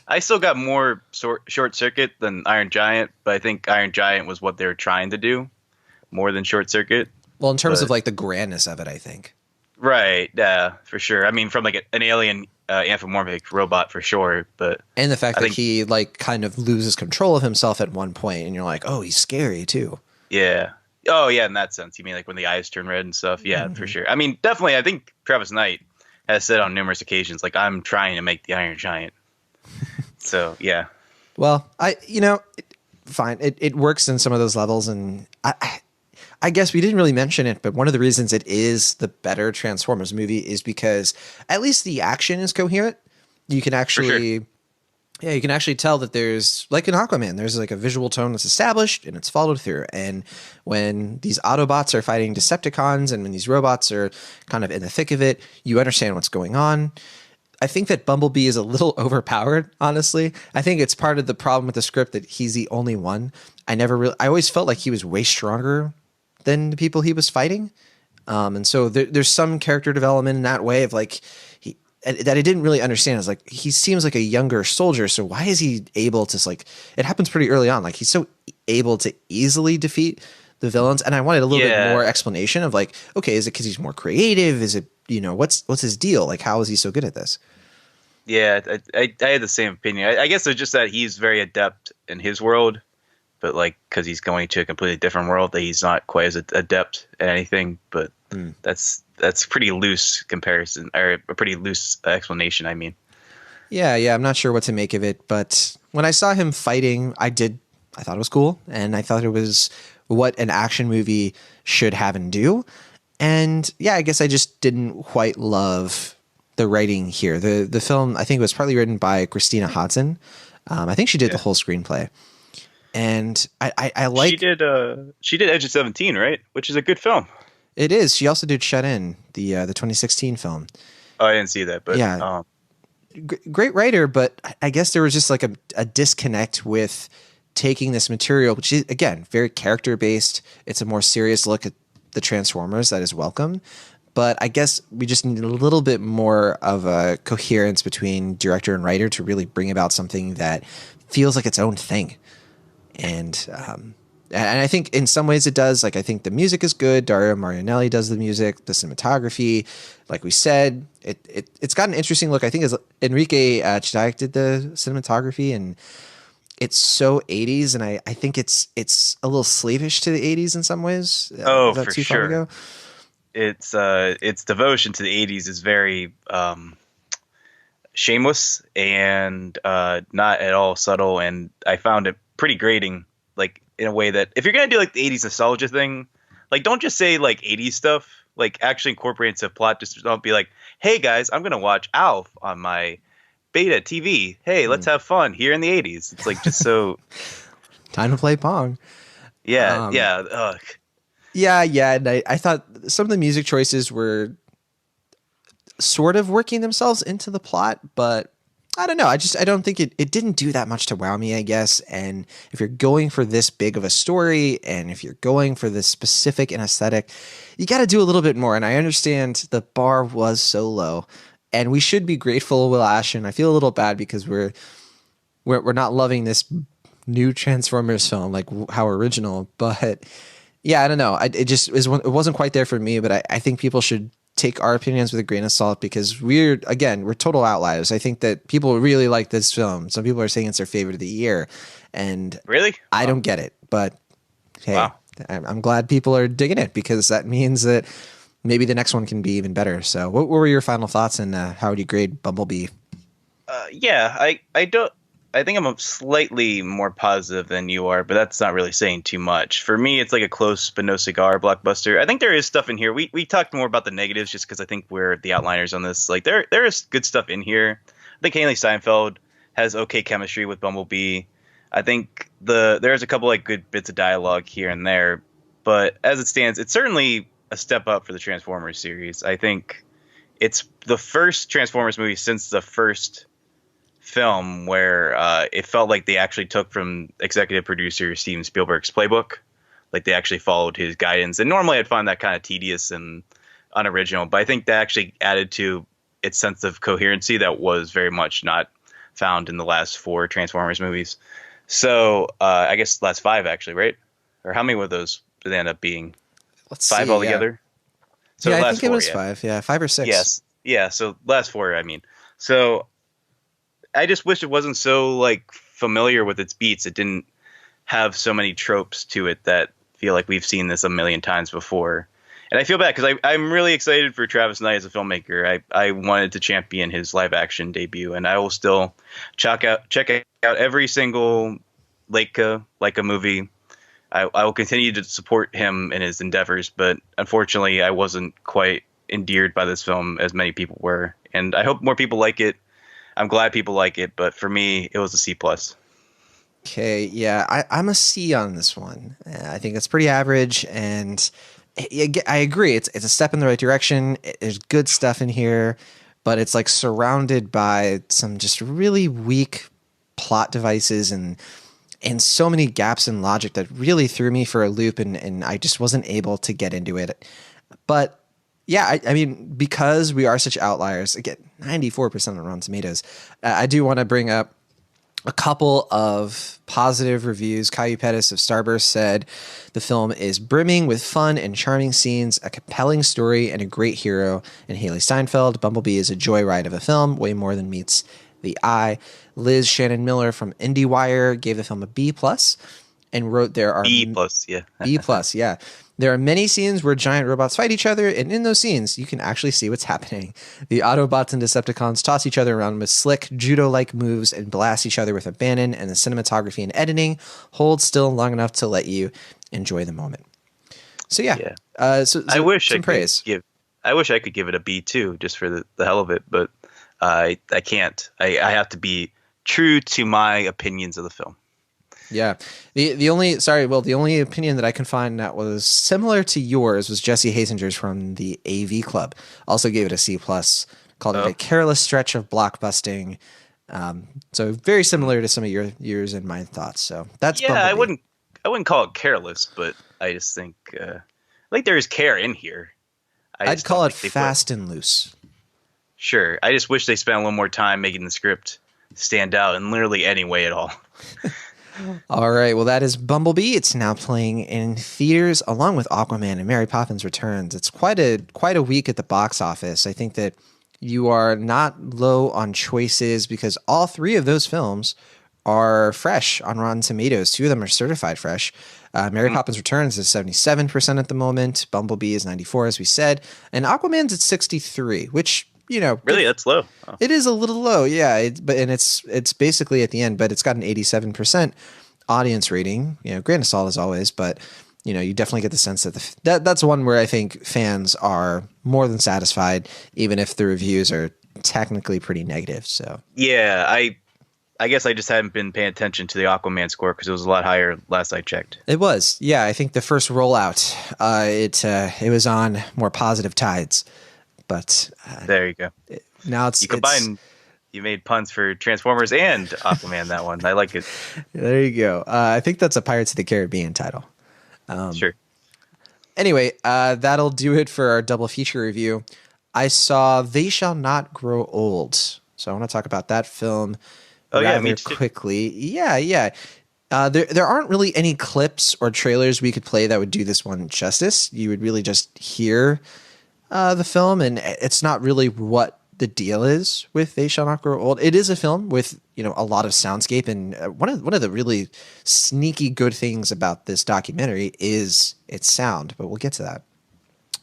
I still got more Short Circuit than Iron Giant, but I think Iron Giant was what they were trying to do more than Short Circuit. Well, in terms of like the grandness of it, I think. Right. Yeah, for sure. I mean, from like an alien anthropomorphic robot for sure, but and the fact that he like kind of loses control of himself at one point, and you're like, oh, he's scary too. Yeah. Oh, yeah. In that sense, you mean like when the eyes turn red and stuff? Yeah, for sure. I mean, definitely. I think Travis Knight has said on numerous occasions, like, I'm trying to make the Iron Giant. So yeah. Well, fine. It works in some of those levels, and I guess we didn't really mention it, but one of the reasons it is the better Transformers movie is because at least the action is coherent. You can actually, you can actually tell that there's, like in Aquaman, there's like a visual tone that's established and it's followed through. And when these Autobots are fighting Decepticons and when these robots are kind of in the thick of it, you understand what's going on. I think that Bumblebee is a little overpowered, honestly. I think it's part of the problem with the script that he's the only one. I always felt like he was way stronger than the people he was fighting. And so there's some character development in that way of like, that I didn't really understand. Is like, he seems like a younger soldier. So why is he able to, like, it happens pretty early on. Like, he's so able to easily defeat the villains. And I wanted a little bit more explanation of like, okay, is it because he's more creative? Is it, what's his deal? Like, how is he so good at this? Yeah, I had the same opinion. I guess it's just that he's very adept in his world, but like, because he's going to a completely different world, that he's not quite as adept at anything. But that's pretty loose comparison, or a pretty loose explanation. I mean, yeah, I'm not sure what to make of it, but when I saw him fighting, I thought it was cool, and I thought it was what an action movie should have and do. And yeah, I guess I just didn't quite love the writing here. The film, I think, was partly written by Christina Hodson. I think she did the whole screenplay. And I like... She did Edge of 17, right? Which is a good film. It is. She also did Shut In, the 2016 film. Oh, I didn't see that, but... Yeah. Great writer, but I guess there was just like a disconnect with taking this material, which is, again, very character-based. It's a more serious look at the Transformers that is welcome. But I guess we just need a little bit more of a coherence between director and writer to really bring about something that feels like its own thing. And I think in some ways it does. Like, I think the music is good. Dario Marianelli does the music, the cinematography. Like we said, it's got an interesting look. I think Enrique Chidayek did the cinematography, and it's so 80s. And I think it's a little slavish to the 80s in some ways. Oh, for sure. Its devotion to the 80s is very shameless and not at all subtle, and I found it pretty grating, like, in a way that if you're gonna do like the 80s nostalgia thing, like, don't just say like 80s stuff, like, actually incorporate into plot. Just don't be like, hey guys, I'm gonna watch Alf on my Beta TV, hey, let's have fun here in the 80s. It's like, just so time to play Pong. Yeah. And I thought some of the music choices were sort of working themselves into the plot, but I don't know. I don't think it didn't do that much to wow me, I guess. And if you're going for this big of a story, and if you're going for this specific and aesthetic, you got to do a little bit more. And I understand the bar was so low, and we should be grateful, Will Ashton. I feel a little bad because we're not loving this new Transformers film, like how original, but yeah, I don't know. It wasn't quite there for me, but I think people should take our opinions with a grain of salt, because we're total outliers. I think that people really like this film. Some people are saying it's their favorite of the year, and really, I don't get it. But hey, I'm glad people are digging it, because that means that maybe the next one can be even better. So, what were your final thoughts, and how would you grade Bumblebee? I think I'm slightly more positive than you are, but that's not really saying too much. For me, it's like a close but no cigar blockbuster. I think there is stuff in here. We talked more about the negatives just because I think we're the outliners on this. Like, there is good stuff in here. I think Hailee Steinfeld has okay chemistry with Bumblebee. I think there's a couple like good bits of dialogue here and there, but as it stands, it's certainly a step up for the Transformers series. I think it's the first Transformers movie since the first film where it felt like they actually took from executive producer Steven Spielberg's playbook. Like they actually followed his guidance. And normally I'd find that kind of tedious and unoriginal, but I think that actually added to its sense of coherency that was very much not found in the last 4 Transformers movies. So I guess last 5 actually, right? Or how many were those did they end up being? Let's 5 see, altogether? Yeah, So I last think 4, it was yeah. 5. Yeah, 5 or 6. Yes. Yeah, so last 4, I mean. So I just wish it wasn't so like familiar with its beats. It didn't have so many tropes to it that feel like we've seen this a million times before. And I feel bad because I'm really excited for Travis Knight as a filmmaker. I wanted to champion his live action debut, and I will still check out every single Leica movie. I will continue to support him in his endeavors, but unfortunately, I wasn't quite endeared by this film as many people were, and I hope more people like it. I'm glad people like it, but for me, it was a C+. Okay, yeah, I'm a C on this one. I think it's pretty average, and I agree. It's a step in the right direction. There's good stuff in here, but it's like surrounded by some just really weak plot devices and so many gaps in logic that really threw me for a loop, and I just wasn't able to get into it. But yeah, I mean, because we are such outliers, again, 94% on Rotten Tomatoes, I do want to bring up a couple of positive reviews. Caillou Pettis of Starburst said the film is brimming with fun and charming scenes, a compelling story, and a great hero in Hailee Steinfeld. Bumblebee is a joyride of a film, way more than meets the eye. Liz Shannon Miller from IndieWire gave the film a B+ and wrote there are B+, yeah. B+, yeah. There are many scenes where giant robots fight each other, and in those scenes, you can actually see what's happening. The Autobots and Decepticons toss each other around with slick, judo-like moves and blast each other with abandon, and the cinematography and editing hold still long enough to let you enjoy the moment. So yeah. So I wish some praise. I wish I could give it a B too, just for the hell of it, but I can't. I have to be true to my opinions of the film. Yeah. The only opinion that I can find that was similar to yours was Jesse Hasinger's from the AV Club. Also gave it a C+, called it a careless stretch of blockbusting. So very similar to some of yours and my thoughts. So that's Bumblebee. I wouldn't call it careless, but I just think like there's care in here. I'd call it fast and loose. Sure. I just wish they spent a little more time making the script stand out in literally any way at all. All right. Well, that is Bumblebee. It's now playing in theaters along with Aquaman and Mary Poppins Returns. It's quite a week at the box office. I think that you are not low on choices because all 3 of those films are fresh on Rotten Tomatoes. 2 of them are certified fresh. Mary Poppins Returns is 77% at the moment. Bumblebee is 94%, as we said. And Aquaman's at 63%, which, you know, really, that's low. Oh. It is a little low, yeah. It's basically at the end, but it's got an 87% audience rating. You know, grain of salt as always, but you know, you definitely get the sense that that's one where I think fans are more than satisfied, even if the reviews are technically pretty negative. So yeah, I guess I just hadn't been paying attention to the Aquaman score because it was a lot higher last I checked. It was, yeah. I think the first rollout, it was on more positive tides. But there you go. Now you made puns for Transformers and Aquaman. That one, I like it. There you go. I think that's a Pirates of the Caribbean title. Sure. Anyway, that'll do it for our double feature review. I saw They Shall Not Grow Old, so I want to talk about that film rather quickly. Yeah. There aren't really any clips or trailers we could play that would do this one justice. You would really just hear the film, and it's not really what the deal is with They Shall Not Grow Old. It is a film with, you know, a lot of soundscape, and one of the really sneaky good things about this documentary is its sound, but we'll get to that.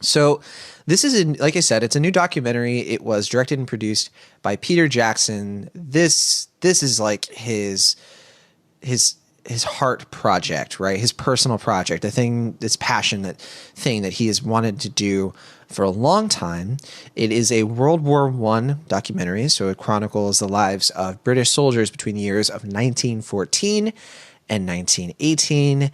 So this is, like I said, it's a new documentary. It was directed and produced by Peter Jackson. This is like his his heart project, right? His personal project, the thing, this passionate thing that he has wanted to do for a long time. It is a World War I documentary, so it chronicles the lives of British soldiers between the years of 1914 and 1918.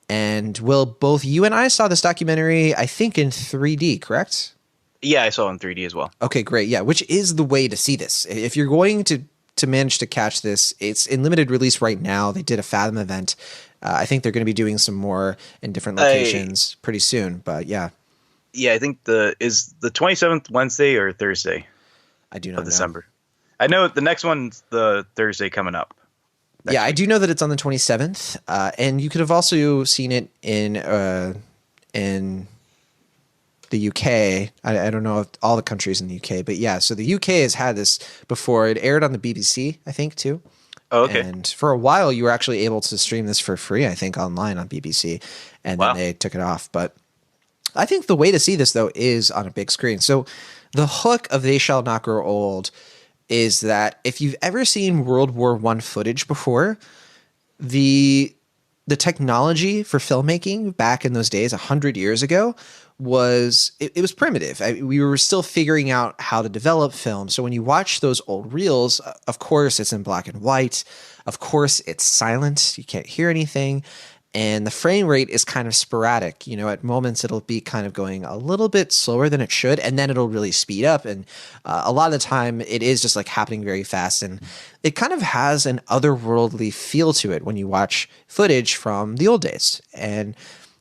And Will, both you and I saw this documentary, I think, in 3D, correct? Yeah, I saw it in 3D as well. Okay, great. Yeah, which is the way to see this. If you're going to manage to catch this, it's in limited release right now. They did a Fathom event. I think they're going to be doing some more in different locations pretty soon. But yeah. Yeah, I think is the 27th Wednesday or Thursday? I do not know. December. I know the next one's the Thursday coming up. Yeah, I do know that it's on the 27th, and you could have also seen it in the UK. I don't know if all the countries in the UK, but yeah. So the UK has had this before. It aired on the BBC, I think, too. Oh, okay. And for a while, you were actually able to stream this for free, I think, online on BBC, and then they took it off. But I think the way to see this, though, is on a big screen. So the hook of They Shall Not Grow Old is that if you've ever seen World War I footage before, the technology for filmmaking back in those days, 100 years ago, was it was primitive. We were still figuring out how to develop film. So when you watch those old reels, of course, it's in black and white. Of course, it's silent. You can't hear anything. And the frame rate is kind of sporadic. You know, at moments it'll be kind of going a little bit slower than it should, and then it'll really speed up. And a lot of the time it is just like happening very fast. And it kind of has an otherworldly feel to it when you watch footage from the old days. And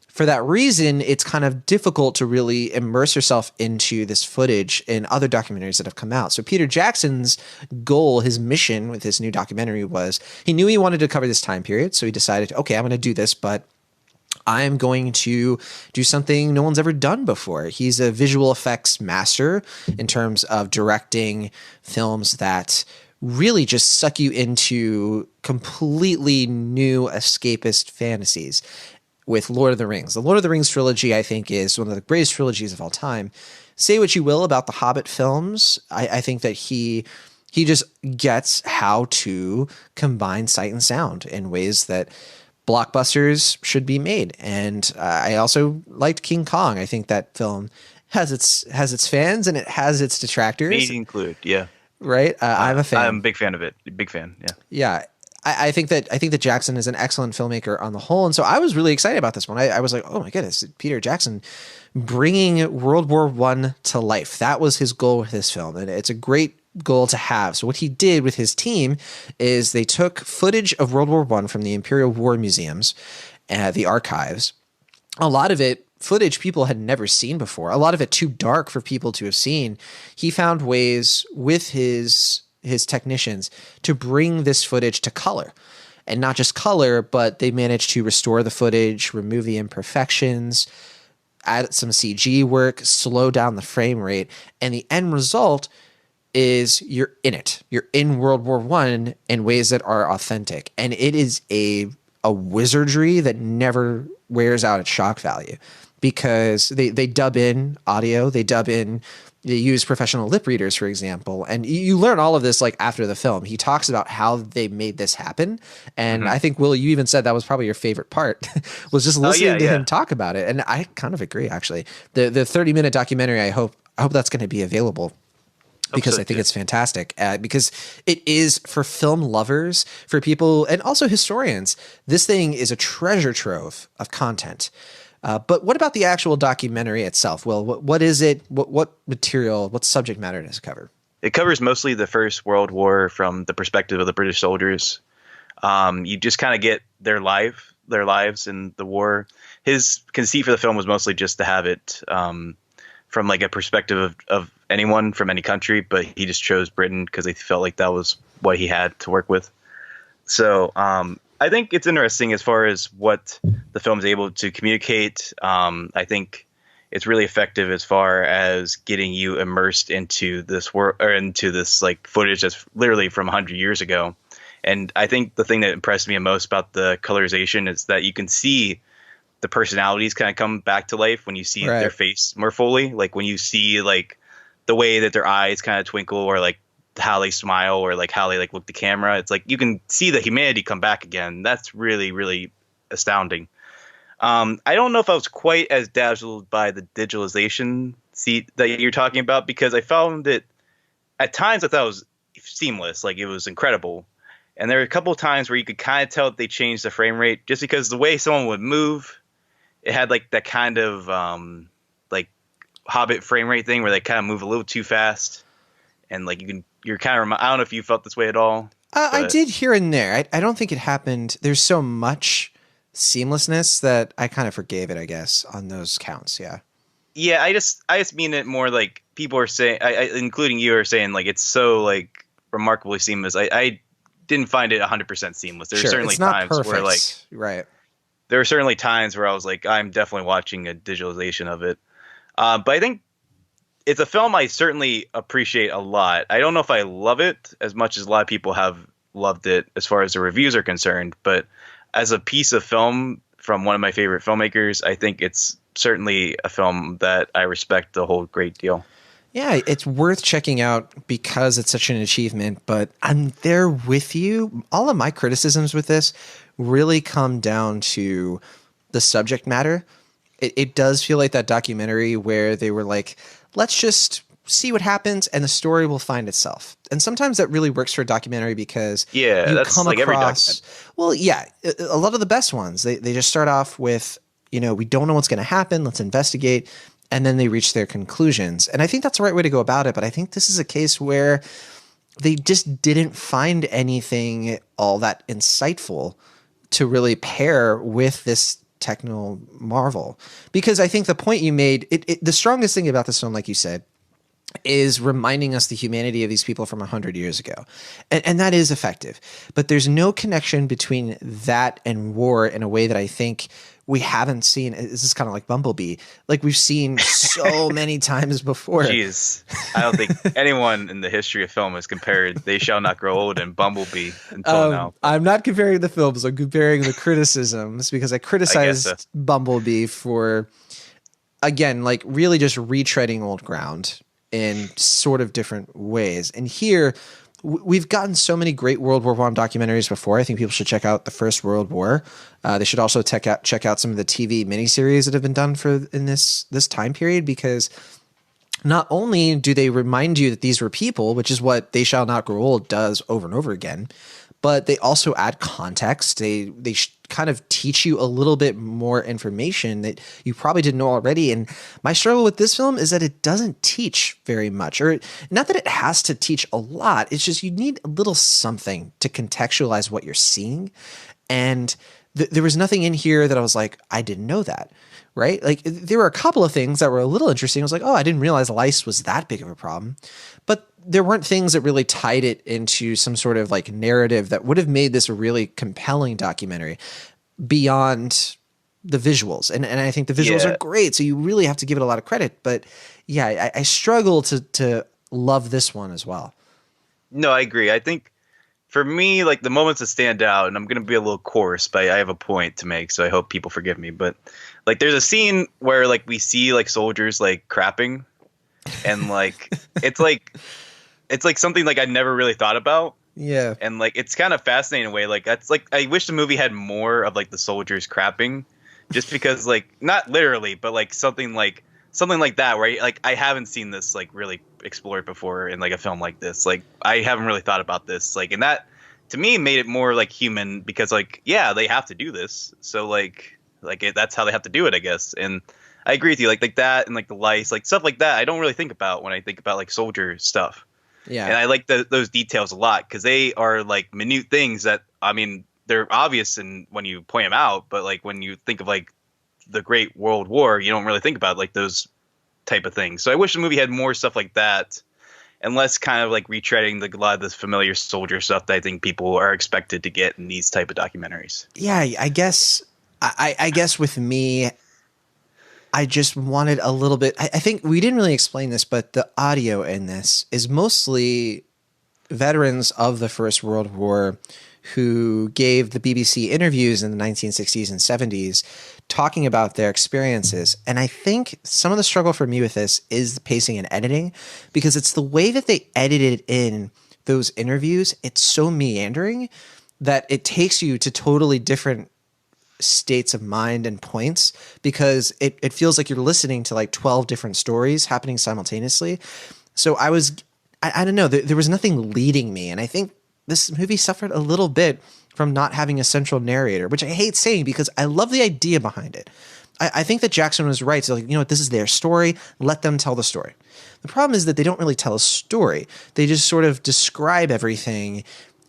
for that reason, it's kind of difficult to really immerse yourself into this footage in other documentaries that have come out. So Peter Jackson's goal, his mission with this new documentary was he knew he wanted to cover this time period. So he decided, okay, I'm going to do this, but I'm going to do something no one's ever done before. He's a visual effects master in terms of directing films that really just suck you into completely new escapist fantasies. With Lord of the Rings. The Lord of the Rings trilogy, I think, is one of the greatest trilogies of all time. Say what you will about the Hobbit films. I think that he just gets how to combine sight and sound in ways that blockbusters should be made. And I also liked King Kong. I think that film has its fans and it has its detractors. Me included, yeah. Right? I'm a fan. I'm a big fan of it. Big fan, yeah. Yeah. I think that Jackson is an excellent filmmaker on the whole, and so I was really excited about this one. I was like, oh my goodness, Peter Jackson bringing World War I to life. That was his goal with this film, and it's a great goal to have. So what he did with his team is they took footage of World War I from the Imperial War Museums, the archives. A lot of it footage people had never seen before. A lot of it too dark for people to have seen. He found ways with his technicians to bring this footage to color, and not just color, but they managed to restore the footage, remove the imperfections, add some CG work, slow down the frame rate. And the end result is you're in it. You're in World War I in ways that are authentic. And it is a wizardry that never wears out its shock value, because they dub in audio, they use professional lip readers, for example. And you learn all of this like after the film. He talks about how they made this happen. And I think, Will, you even said that was probably your favorite part was just listening to him talk about it. And I kind of agree, actually. The 30-minute documentary, I hope that's going to be available, because I think it's fantastic, because it is for film lovers, for people, and also historians. This thing is a treasure trove of content. But what about the actual documentary itself? Well, what is it? What material, what subject matter does it cover? It covers mostly the First World War from the perspective of the British soldiers. You just kind of get their lives in the war. His conceit for the film was mostly just to have it from like a perspective of anyone from any country, but he just chose Britain because he felt like that was what he had to work with. So I think it's interesting as far as what the film is able to communicate. I think it's really effective as far as getting you immersed into this world, or into this like footage that's literally from 100 years ago. And I think the thing that impressed me most about the colorization is that you can see the personalities kind of come back to life when you see their face more fully. Like when you see like the way that their eyes kind of twinkle, or like Hailee smile or like Hailee like look at the camera. It's like you can see the humanity come back again. That's really, really astounding. I don't know if I was quite as dazzled by the digitalization that you're talking about, because I found it at times I thought it was seamless, like it was incredible. And there were a couple of times where you could kind of tell that they changed the frame rate just because the way someone would move, it had like that kind of like Hobbit frame rate thing where they kind of move a little too fast. And like you're kind of, I don't know if you felt this way at all. I did here and there. I don't think it happened. There's so much seamlessness that I kind of forgave it, I guess, on those counts. Yeah. Yeah, I just mean it more like people are saying, including you, are saying like it's so like remarkably seamless. I didn't find it 100% seamless. There are certainly times where like right. There are certainly times where I was like, I'm definitely watching a digitalization of it. But I think it's a film I certainly appreciate a lot. I don't know if I love it as much as a lot of people have loved it as far as the reviews are concerned, but as a piece of film from one of my favorite filmmakers, I think it's certainly a film that I respect a whole great deal. Yeah, it's worth checking out because it's such an achievement, but I'm there with you. All of my criticisms with this really come down to the subject matter. It does feel like that documentary where they were like, let's just see what happens and the story will find itself. And sometimes that really works for a documentary because you that's come like across, well, yeah, a lot of the best ones, they just start off with, you know, we don't know what's going to happen. Let's investigate. And then they reach their conclusions. And I think that's the right way to go about it. But I think this is a case where they just didn't find anything all that insightful to really pair with this techno marvel. Because I think the point you made, the strongest thing about this film, like you said, is reminding us the humanity of these people from 100 years ago. And that is effective. But there's no connection between that and war in a way that I think we haven't seen. This is kind of like Bumblebee. Like we've seen so many times before. Jeez. I don't think anyone in the history of film has compared They Shall Not Grow Old and Bumblebee until now. I'm not comparing the films. I'm comparing the criticisms because I criticized Bumblebee for, again, like really just retreading old ground in sort of different ways. And here we've gotten so many great World War I documentaries before. I think people should check out the First World War. They should also check out some of the TV miniseries that have been done in this time period, because not only do they remind you that these were people, which is what They Shall Not Grow Old does over and over again, but they also add context. They kind of teach you a little bit more information that you probably didn't know already. And my struggle with this film is that it doesn't teach very much, or not that it has to teach a lot. It's just you need a little something to contextualize what you're seeing. And there was nothing in here that I was like, I didn't know that. Right? Like there were a couple of things that were a little interesting. I was like, oh, I didn't realize lice was that big of a problem. But there weren't things that really tied it into some sort of like narrative that would have made this a really compelling documentary beyond the visuals. And I think the visuals are great. So you really have to give it a lot of credit. But yeah, I struggle to love this one as well. No, I agree. I think for me, like the moments that stand out, and I'm going to be a little coarse, but I have a point to make, so I hope people forgive me. But like, there's a scene where like we see like soldiers like crapping, and like it's like something like I never really thought about. Yeah, and like it's kind of fascinating in a way. Like that's like I wish the movie had more of like the soldiers crapping, just because like not literally, but like something like that where like I haven't seen this like really explored before in like a film like this. Like I haven't really thought about this, like, and that to me made it more like human, because like yeah, they have to do this, so that's how they have to do it, I guess. And I agree with you, like that and like the lice, like stuff like that I don't really think about when I think about like soldier stuff. Yeah, and I like those details a lot because they are like minute things that, I mean, they're obvious and when you point them out, but like when you think of like the Great World War, you don't really think about like those type of things. So I wish the movie had more stuff like that, and less kind of like retreading a lot of this familiar soldier stuff that I think people are expected to get in these type of documentaries. Yeah, I guess I guess with me, I just wanted a little bit. I think we didn't really explain this, but the audio in this is mostly veterans of the First World War who gave the BBC interviews in the 1960s and 70s talking about their experiences. And I think some of the struggle for me with this is the pacing and editing, because it's the way that they edited in those interviews, it's so meandering that it takes you to totally different states of mind and points, because it feels like you're listening to like 12 different stories happening simultaneously. So I don't know, there was nothing leading me. And I think this movie suffered a little bit from not having a central narrator, which I hate saying because I love the idea behind it. I think that Jackson was right. So, like, you know what, this is their story. Let them tell the story. The problem is that they don't really tell a story. They just sort of describe everything.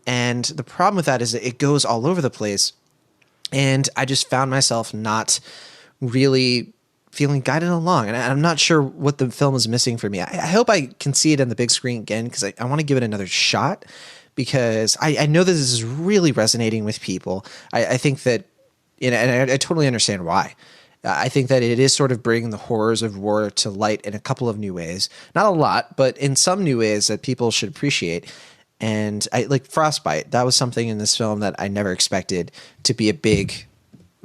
And the problem with that is that it goes all over the place. And I just found myself not really feeling guided along. And I'm not sure what the film is missing for me. I hope I can see it on the big screen again, because I want to give it another shot, because I know that this is really resonating with people. I think that, you know, and I totally understand why. I think that it is sort of bringing the horrors of war to light in a couple of new ways. Not a lot, but in some new ways that people should appreciate. And I like Frostbite. That was something in this film that I never expected to be a big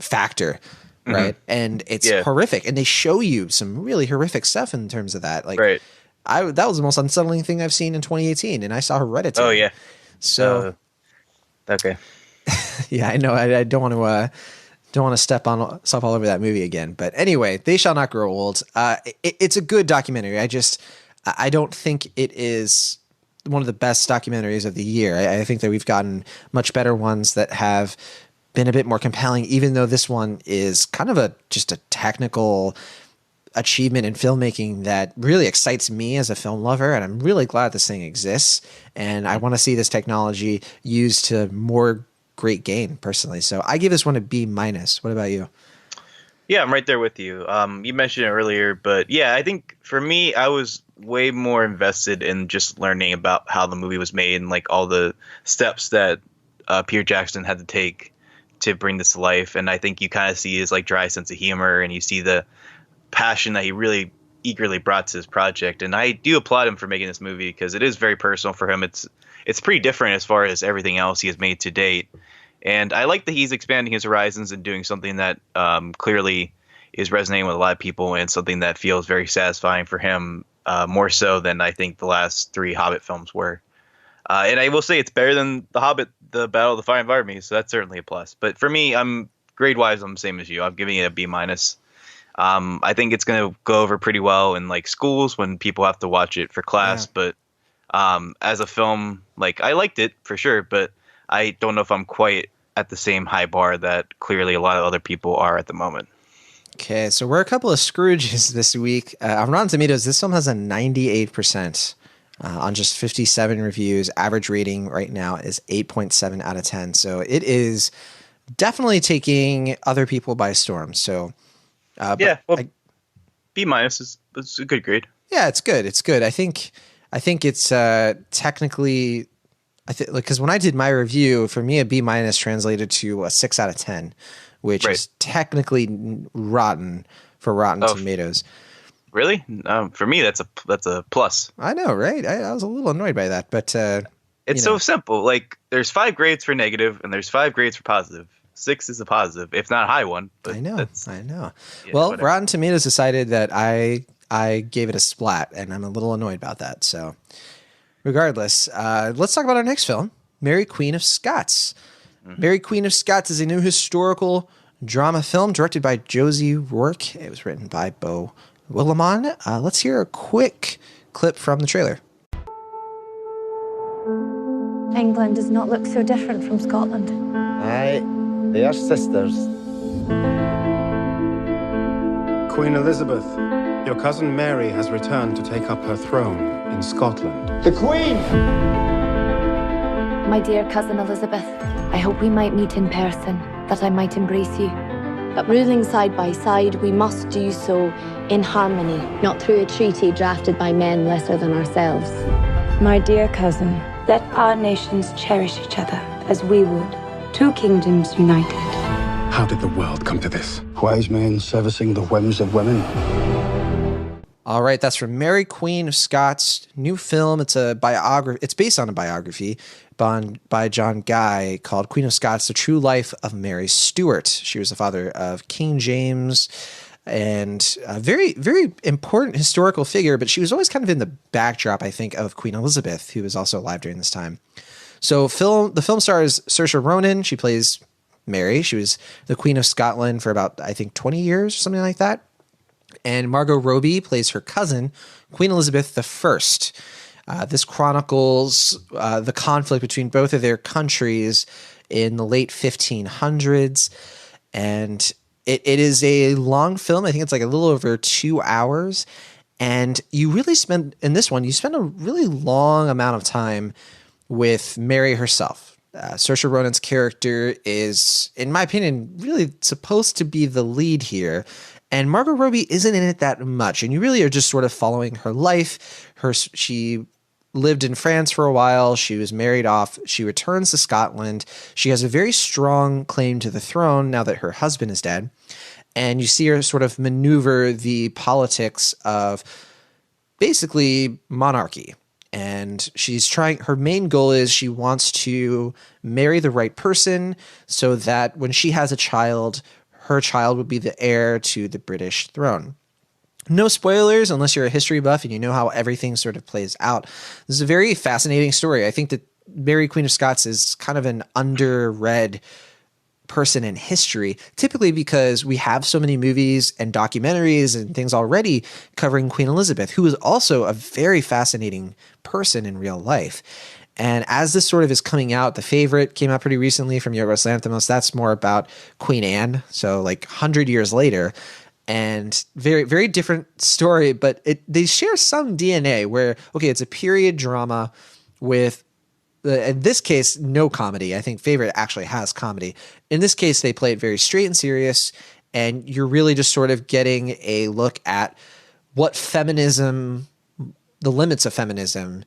factor, right? And it's horrific. And they show you some really horrific stuff in terms of that. Like, that was the most unsettling thing I've seen in 2018, and I saw Hereditary. Oh yeah. So okay. Yeah, I know. I don't want to step all over that movie again. But anyway, They Shall Not Grow Old. It's a good documentary. I don't think it is one of the best documentaries of the year. I think that we've gotten much better ones that have been a bit more compelling, even though this one is kind of just a technical achievement in filmmaking that really excites me as a film lover. And I'm really glad this thing exists. And I want to see this technology used to more great gain personally. So I give this one a B-. What about you? Yeah, I'm right there with you. You mentioned it earlier, but yeah, I think for me, I was way more invested in just learning about how the movie was made and like all the steps that Peter Jackson had to take to bring this to life. And I think you kind of see his like dry sense of humor, and you see the passion that he really eagerly brought to his project. And I do applaud him for making this movie, because it is very personal for him. It's pretty different as far as everything else he has made to date. And I like that he's expanding his horizons and doing something that clearly is resonating with a lot of people, and something that feels very satisfying for him, more so than I think the last 3 Hobbit films were. And I will say it's better than The Hobbit, The Battle of the Fire and Armies, so that's certainly a plus. But for me, grade-wise, I'm the same as you. I'm giving it a B-. I think it's going to go over pretty well in like schools when people have to watch it for class. Yeah. But as a film, like, I liked it for sure, but I don't know if I'm quite at the same high bar that clearly a lot of other people are at the moment. Okay, so we're a couple of Scrooges this week. On Rotten Tomatoes, this film has a 98% on just 57 reviews. Average rating right now is 8.7 out of 10. So it is definitely taking other people by storm. So B- is a good grade. Yeah, it's good. It's good. I think it's technically, because when I did my review, for me a B- translated to a 6 out of 10. Which is technically rotten for Rotten Tomatoes. Really? For me, that's a plus. I know, right? I was a little annoyed by that, but it's so simple. Like, there's 5 grades for negative, and there's 5 grades for positive. 6 is a positive, if not a high one. But I know. Yeah, well, whatever. Rotten Tomatoes decided that I gave it a splat, and I'm a little annoyed about that. So, regardless, let's talk about our next film, Mary Queen of Scots. Mary Queen of Scots is a new historical drama film directed by Josie Rourke. It was written by Beau Willimon. Let's hear a quick clip from the trailer. England does not look so different from Scotland. Aye, they are sisters. Queen Elizabeth, your cousin Mary has returned to take up her throne in Scotland. The Queen! My dear cousin Elizabeth, I hope we might meet in person, that I might embrace you. But ruling side by side, we must do so in harmony, not through a treaty drafted by men lesser than ourselves. My dear cousin, let our nations cherish each other as we would. 2 kingdoms united. How did the world come to this? Wise men servicing the whims of women. All right, that's from Mary Queen of Scots, new film. It's a biography. It's based on a biography by John Guy called Queen of Scots: The True Life of Mary Stuart. She was the father of King James. and a very, very important historical figure, but she was always kind of in the backdrop, I think, of Queen Elizabeth, who was also alive during this time. So the film stars Saoirse Ronan. She plays Mary. She was the Queen of Scotland for about, I think, 20 years, something like that. And Margot Robbie plays her cousin, Queen Elizabeth I. This chronicles the conflict between both of their countries in the late 1500s. And it is a long film. I think it's like a little over 2 hours. And you really spend, in this one, you spend a really long amount of time with Mary herself. Saoirse Ronan's character is, in my opinion, really supposed to be the lead here. And Margot Robbie isn't in it that much. And you really are just sort of following her life. She lived in France for a while. She was married off. She returns to Scotland. She has a very strong claim to the throne now that her husband is dead. And you see her sort of maneuver the politics of basically monarchy. And she's trying, her main goal is she wants to marry the right person so that when she has a child, her child would be the heir to the British throne. No spoilers unless you're a history buff and you know how everything sort of plays out. This is a very fascinating story. I think that Mary Queen of Scots is kind of an underread person in history, typically because we have so many movies and documentaries and things already covering Queen Elizabeth, who is also a very fascinating person in real life. And as this sort of is coming out, The Favorite came out pretty recently from Yorgos Lanthimos. That's more about Queen Anne, so like 100 years later. And very, very different story, but they share some DNA where, okay, it's a period drama with, in this case, no comedy. I think Favorite actually has comedy. In this case, they play it very straight and serious, and you're really just sort of getting a look at what feminism, the limits of feminism,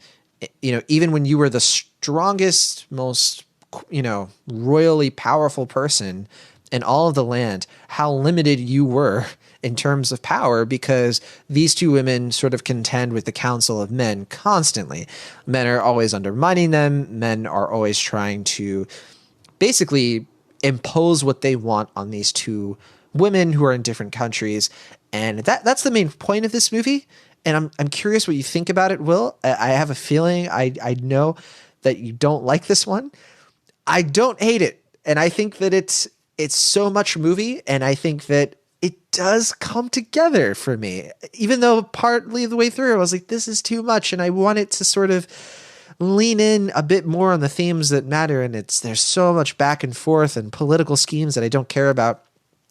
you know, even when you were the strongest, most, you know, royally powerful person in all of the land, how limited you were in terms of power, because these two women sort of contend with the council of men constantly. Men are always undermining them. Men are always trying to basically impose what they want on these two women who are in different countries. And that's the main point of this movie. And I'm curious what you think about it, Will. I have a feeling, I know that you don't like this one. I don't hate it. And I think that it's so much movie, and I think that it does come together for me. Even though partly the way through I was like, this is too much, and I want it to sort of lean in a bit more on the themes that matter, and there's so much back and forth and political schemes that I don't care about.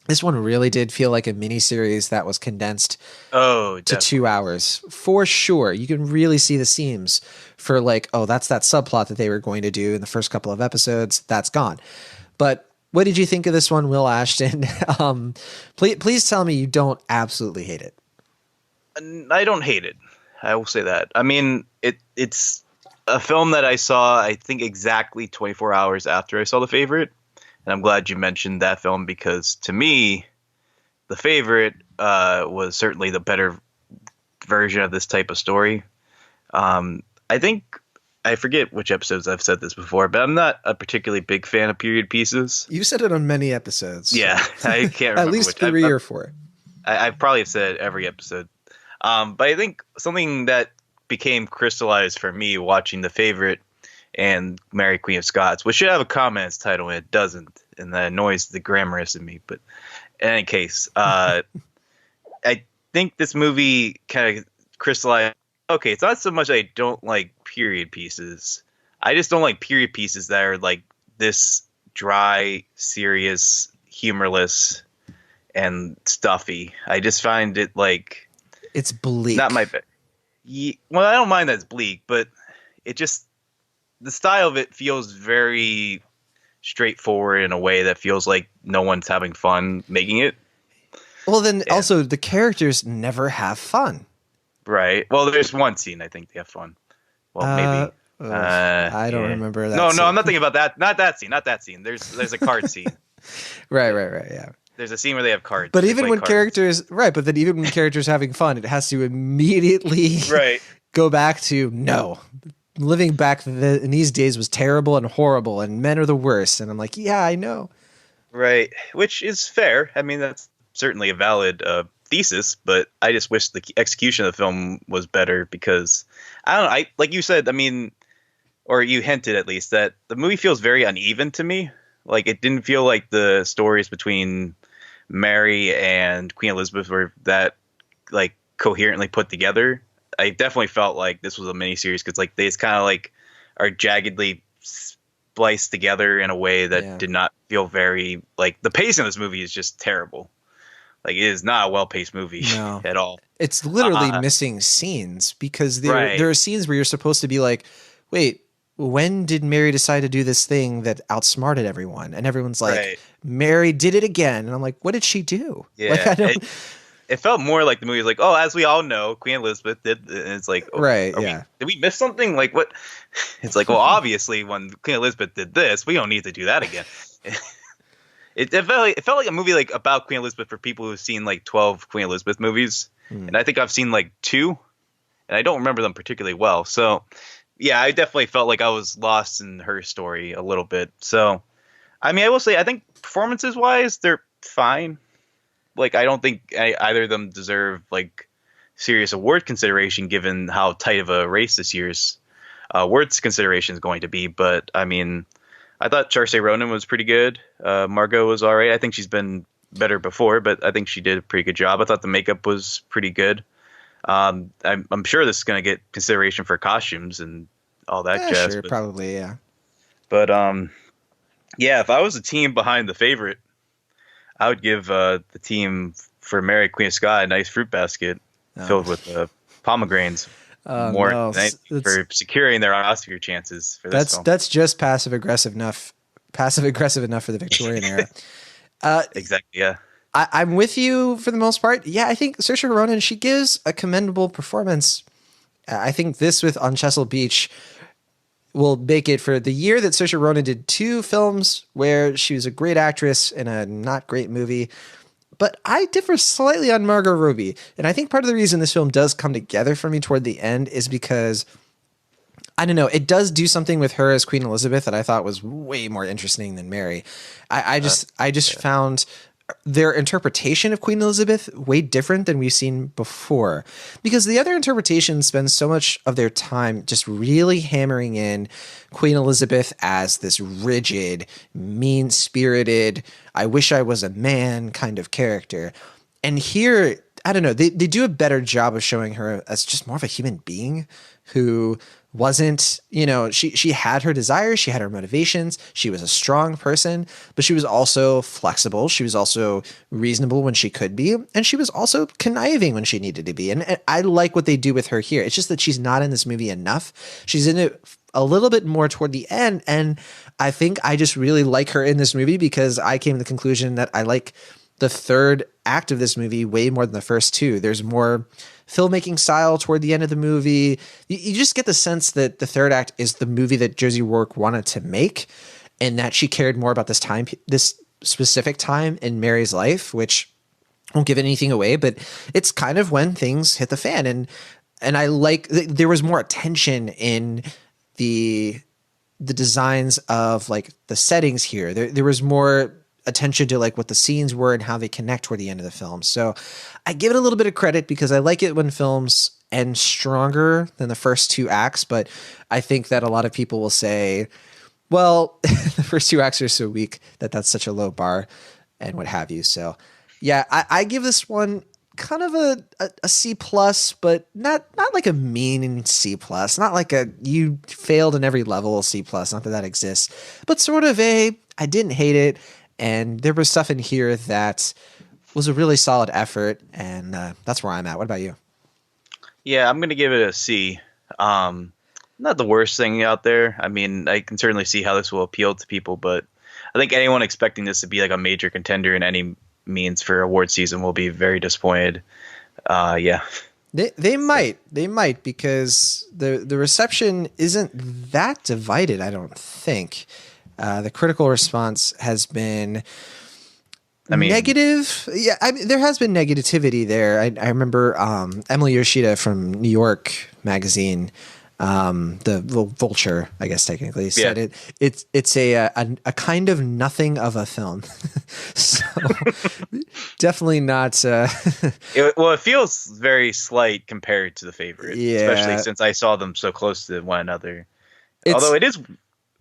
This one really did feel like a miniseries that was condensed to 2 hours. For sure. You can really see the seams for like, oh, that's that subplot that they were going to do in the first couple of episodes. That's gone. But what did you think of this one, Will Ashton? Please tell me you don't absolutely hate it. I don't hate it. I will say that. I mean, it's a film that I saw, I think, exactly 24 hours after I saw The Favorite. And I'm glad you mentioned that film, because to me, The Favorite was certainly the better version of this type of story. I think, I forget which episodes I've said this before, but I'm not a particularly big fan of period pieces. You've said it on many episodes. Yeah, I can't remember at least which. 3 or 4. I probably have said it every episode. But I think something that became crystallized for me watching The Favorite and Mary Queen of Scots, which should have a comments title and it doesn't, and that annoys the grammarist in me. But in any case, I think this movie kind of crystallized. Okay, it's not so much I don't like period pieces. I just don't like period pieces that are like this dry, serious, humorless, and stuffy. I just find it like it's bleak. Not my. Well, I don't mind that it's bleak, but it just. The style of it feels very straightforward in a way that feels like no one's having fun making it. Well, then also the characters never have fun. Right. Well, there's one scene I think they have fun. Well, maybe. I don't remember that. No, scene. I'm not thinking about that. Not that scene. There's a card scene. Right. Yeah. There's a scene where they have cards. But even when characters, but then even when characters having fun, it has to immediately go back to no. Living back in these days was terrible and horrible, and men are the worst. And I'm like, yeah, I know. Right. Which is fair. I mean, that's certainly a valid thesis, but I just wish the execution of the film was better because I don't know. Like you said, I mean, or you hinted at least that the movie feels very uneven to me. Like it didn't feel like the stories between Mary and Queen Elizabeth were that like coherently put together. I definitely felt like this was a miniseries because like they just kind of like are jaggedly spliced together in a way that did not feel very like the pace in this movie is just terrible. Like it is not a well-paced movie at all. It's literally missing scenes because there are scenes where you're supposed to be like, wait, when did Mary decide to do this thing that outsmarted everyone? And everyone's like, Mary did it again. And I'm like, what did she do? Yeah. Like, I don't... It felt more like the movie was like, oh, as we all know, Queen Elizabeth did. And it's like, oh, did we miss something? Like what? It's like, well, obviously when Queen Elizabeth did this, we don't need to do that again. It felt like a movie like about Queen Elizabeth for people who've seen like 12 Queen Elizabeth movies. And I think I've seen like 2 and I don't remember them particularly well. So yeah, I definitely felt like I was lost in her story a little bit. So, I mean, I will say, I think performances wise, they're fine. Like, I don't think either of them deserve like serious award consideration given how tight of a race this year's awards consideration is going to be. But I mean, I thought Saoirse Ronan was pretty good. Margot was all right. I think she's been better before, but I think she did a pretty good job. I thought the makeup was pretty good. I'm sure this is going to get consideration for costumes and all that jazz. Sure, probably, yeah. But yeah, if I was a team behind the favorite, I would give the team for Mary Queen of Scots a nice fruit basket filled with pomegranates. For securing their Oscar chances for this film. That's just passive aggressive enough for the Victorian era. Exactly, yeah. I'm with you for the most part. Yeah, I think Saoirse Ronan, she gives a commendable performance. I think this with On Chesil Beach will make it for the year that Saoirse Ronan did 2 films where she was a great actress in a not great movie. But I differ slightly on Margot Robbie. And I think part of the reason this film does come together for me toward the end is because, I don't know, it does do something with her as Queen Elizabeth that I thought was way more interesting than Mary. I just found their interpretation of Queen Elizabeth way different than we've seen before, because the other interpretation spends so much of their time just really hammering in Queen Elizabeth as this rigid, mean-spirited, I wish I was a man kind of character. And here, I don't know, they do a better job of showing her as just more of a human being who wasn't, she had her desires, she had her motivations, she was a strong person, but she was also flexible, she was also reasonable when she could be, and she was also conniving when she needed to be. And I like what they do with her here. It's just that she's not in this movie enough. She's in it a little bit more toward the end, and I think I just really like her in this movie because I came to the conclusion that I like the third act of this movie way more than the first 2. There's more filmmaking style toward the end of the movie. You just get the sense that the third act is the movie that Josie Rourke wanted to make, and that she cared more about this specific time in Mary's life, which won't give anything away, but it's kind of when things hit the fan. And I like, there was more attention in the designs of like the settings here. There was more attention to like what the scenes were and how they connect toward the end of the film. So I give it a little bit of credit because I like it when films end stronger than the first 2 acts. But I think that a lot of people will say, well, the first 2 acts are so weak that that's such a low bar and what have you. So yeah, I give this one kind of a C+, but not like a mean C+, not like a you failed in every level C+, not that exists, but sort of I didn't hate it. And there was stuff in here that was a really solid effort, and that's where I'm at. What about you? Yeah, I'm going to give it a C. Not the worst thing out there. I mean, I can certainly see how this will appeal to people, but I think anyone expecting this to be like a major contender in any means for award season will be very disappointed. Yeah. They might because the reception isn't that divided, I don't think. The critical response has been negative. Yeah, there has been negativity there. I remember Emily Yoshida from New York Magazine the Vulture, I guess technically said it's a kind of nothing of a film. So definitely not. It feels very slight compared to The Favorite, especially since I saw them so close to one another. Although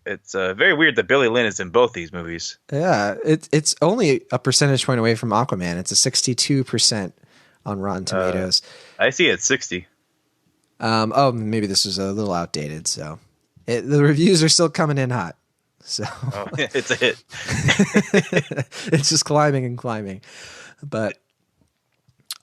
it's very weird that Billy Lynn is in both these movies. Yeah, it's only a percentage point away from Aquaman. It's a 62% on Rotten Tomatoes. I see it's 60. Maybe this is a little outdated. So the reviews are still coming in hot. So it's a hit. It's just climbing and climbing. But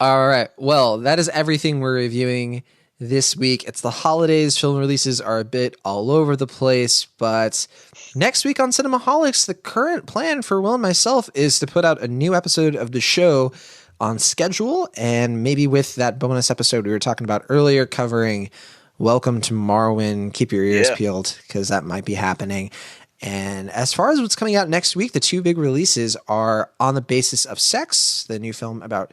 all right, well, that is everything we're reviewing this week. It's the holidays. Film releases are a bit all over the place, but next week on Cinemaholics, the current plan for Will and myself is to put out a new episode of the show on schedule, and maybe with that bonus episode we were talking about earlier covering Welcome to Marwen. Keep your ears peeled because that might be happening. And as far as what's coming out next week, the two big releases are On the Basis of Sex, the new film about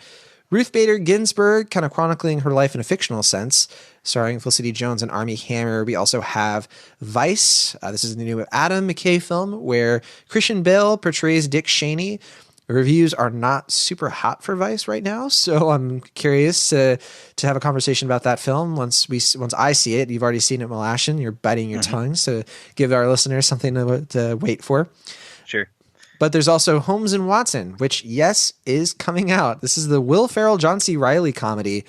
Ruth Bader Ginsburg, kind of chronicling her life in a fictional sense, starring Felicity Jones and Armie Hammer. We also have Vice. This is the new Adam McKay film where Christian Bale portrays Dick Cheney. Reviews are not super hot for Vice right now, so I'm curious to have a conversation about that film once I see it. You've already seen it, Melashin. You're biting your tongues to give our listeners something to wait for. Sure. But there's also Holmes and Watson, which, yes, is coming out. This is the Will Ferrell, John C. Reilly comedy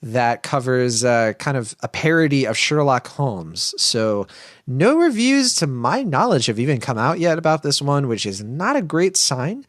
that covers kind of a parody of Sherlock Holmes. So no reviews, to my knowledge, have even come out yet about this one, which is not a great sign.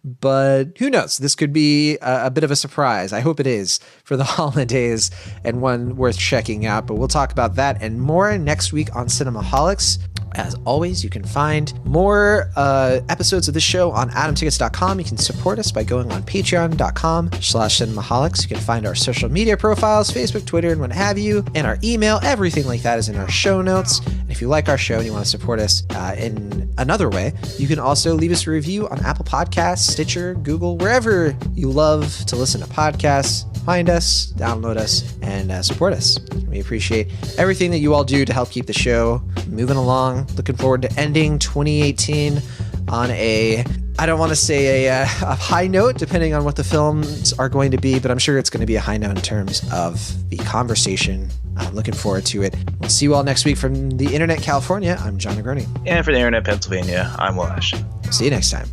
But who knows? This could be a bit of a surprise. I hope it is for the holidays and one worth checking out. But we'll talk about that and more next week on Cinemaholics. As always, you can find more episodes of the show on adamtickets.com. You can support us by going on patreon.com/cinemaholics. You can find our social media profiles, Facebook, Twitter, and what have you, and our email. Everything like that is in our show notes. And if you like our show and you want to support us in another way, you can also leave us a review on Apple Podcasts, Stitcher, Google, wherever you love to listen to podcasts. Find us, download us, and support us. We appreciate everything that you all do to help keep the show moving along. Looking forward to ending 2018 on I don't want to say a high note, depending on what the films are going to be, but I'm sure it's going to be a high note in terms of the conversation. I'm looking forward to it. We'll see you all next week from the Internet California. I'm John Negroni. And for the Internet Pennsylvania, I'm Will Ash. See you next time.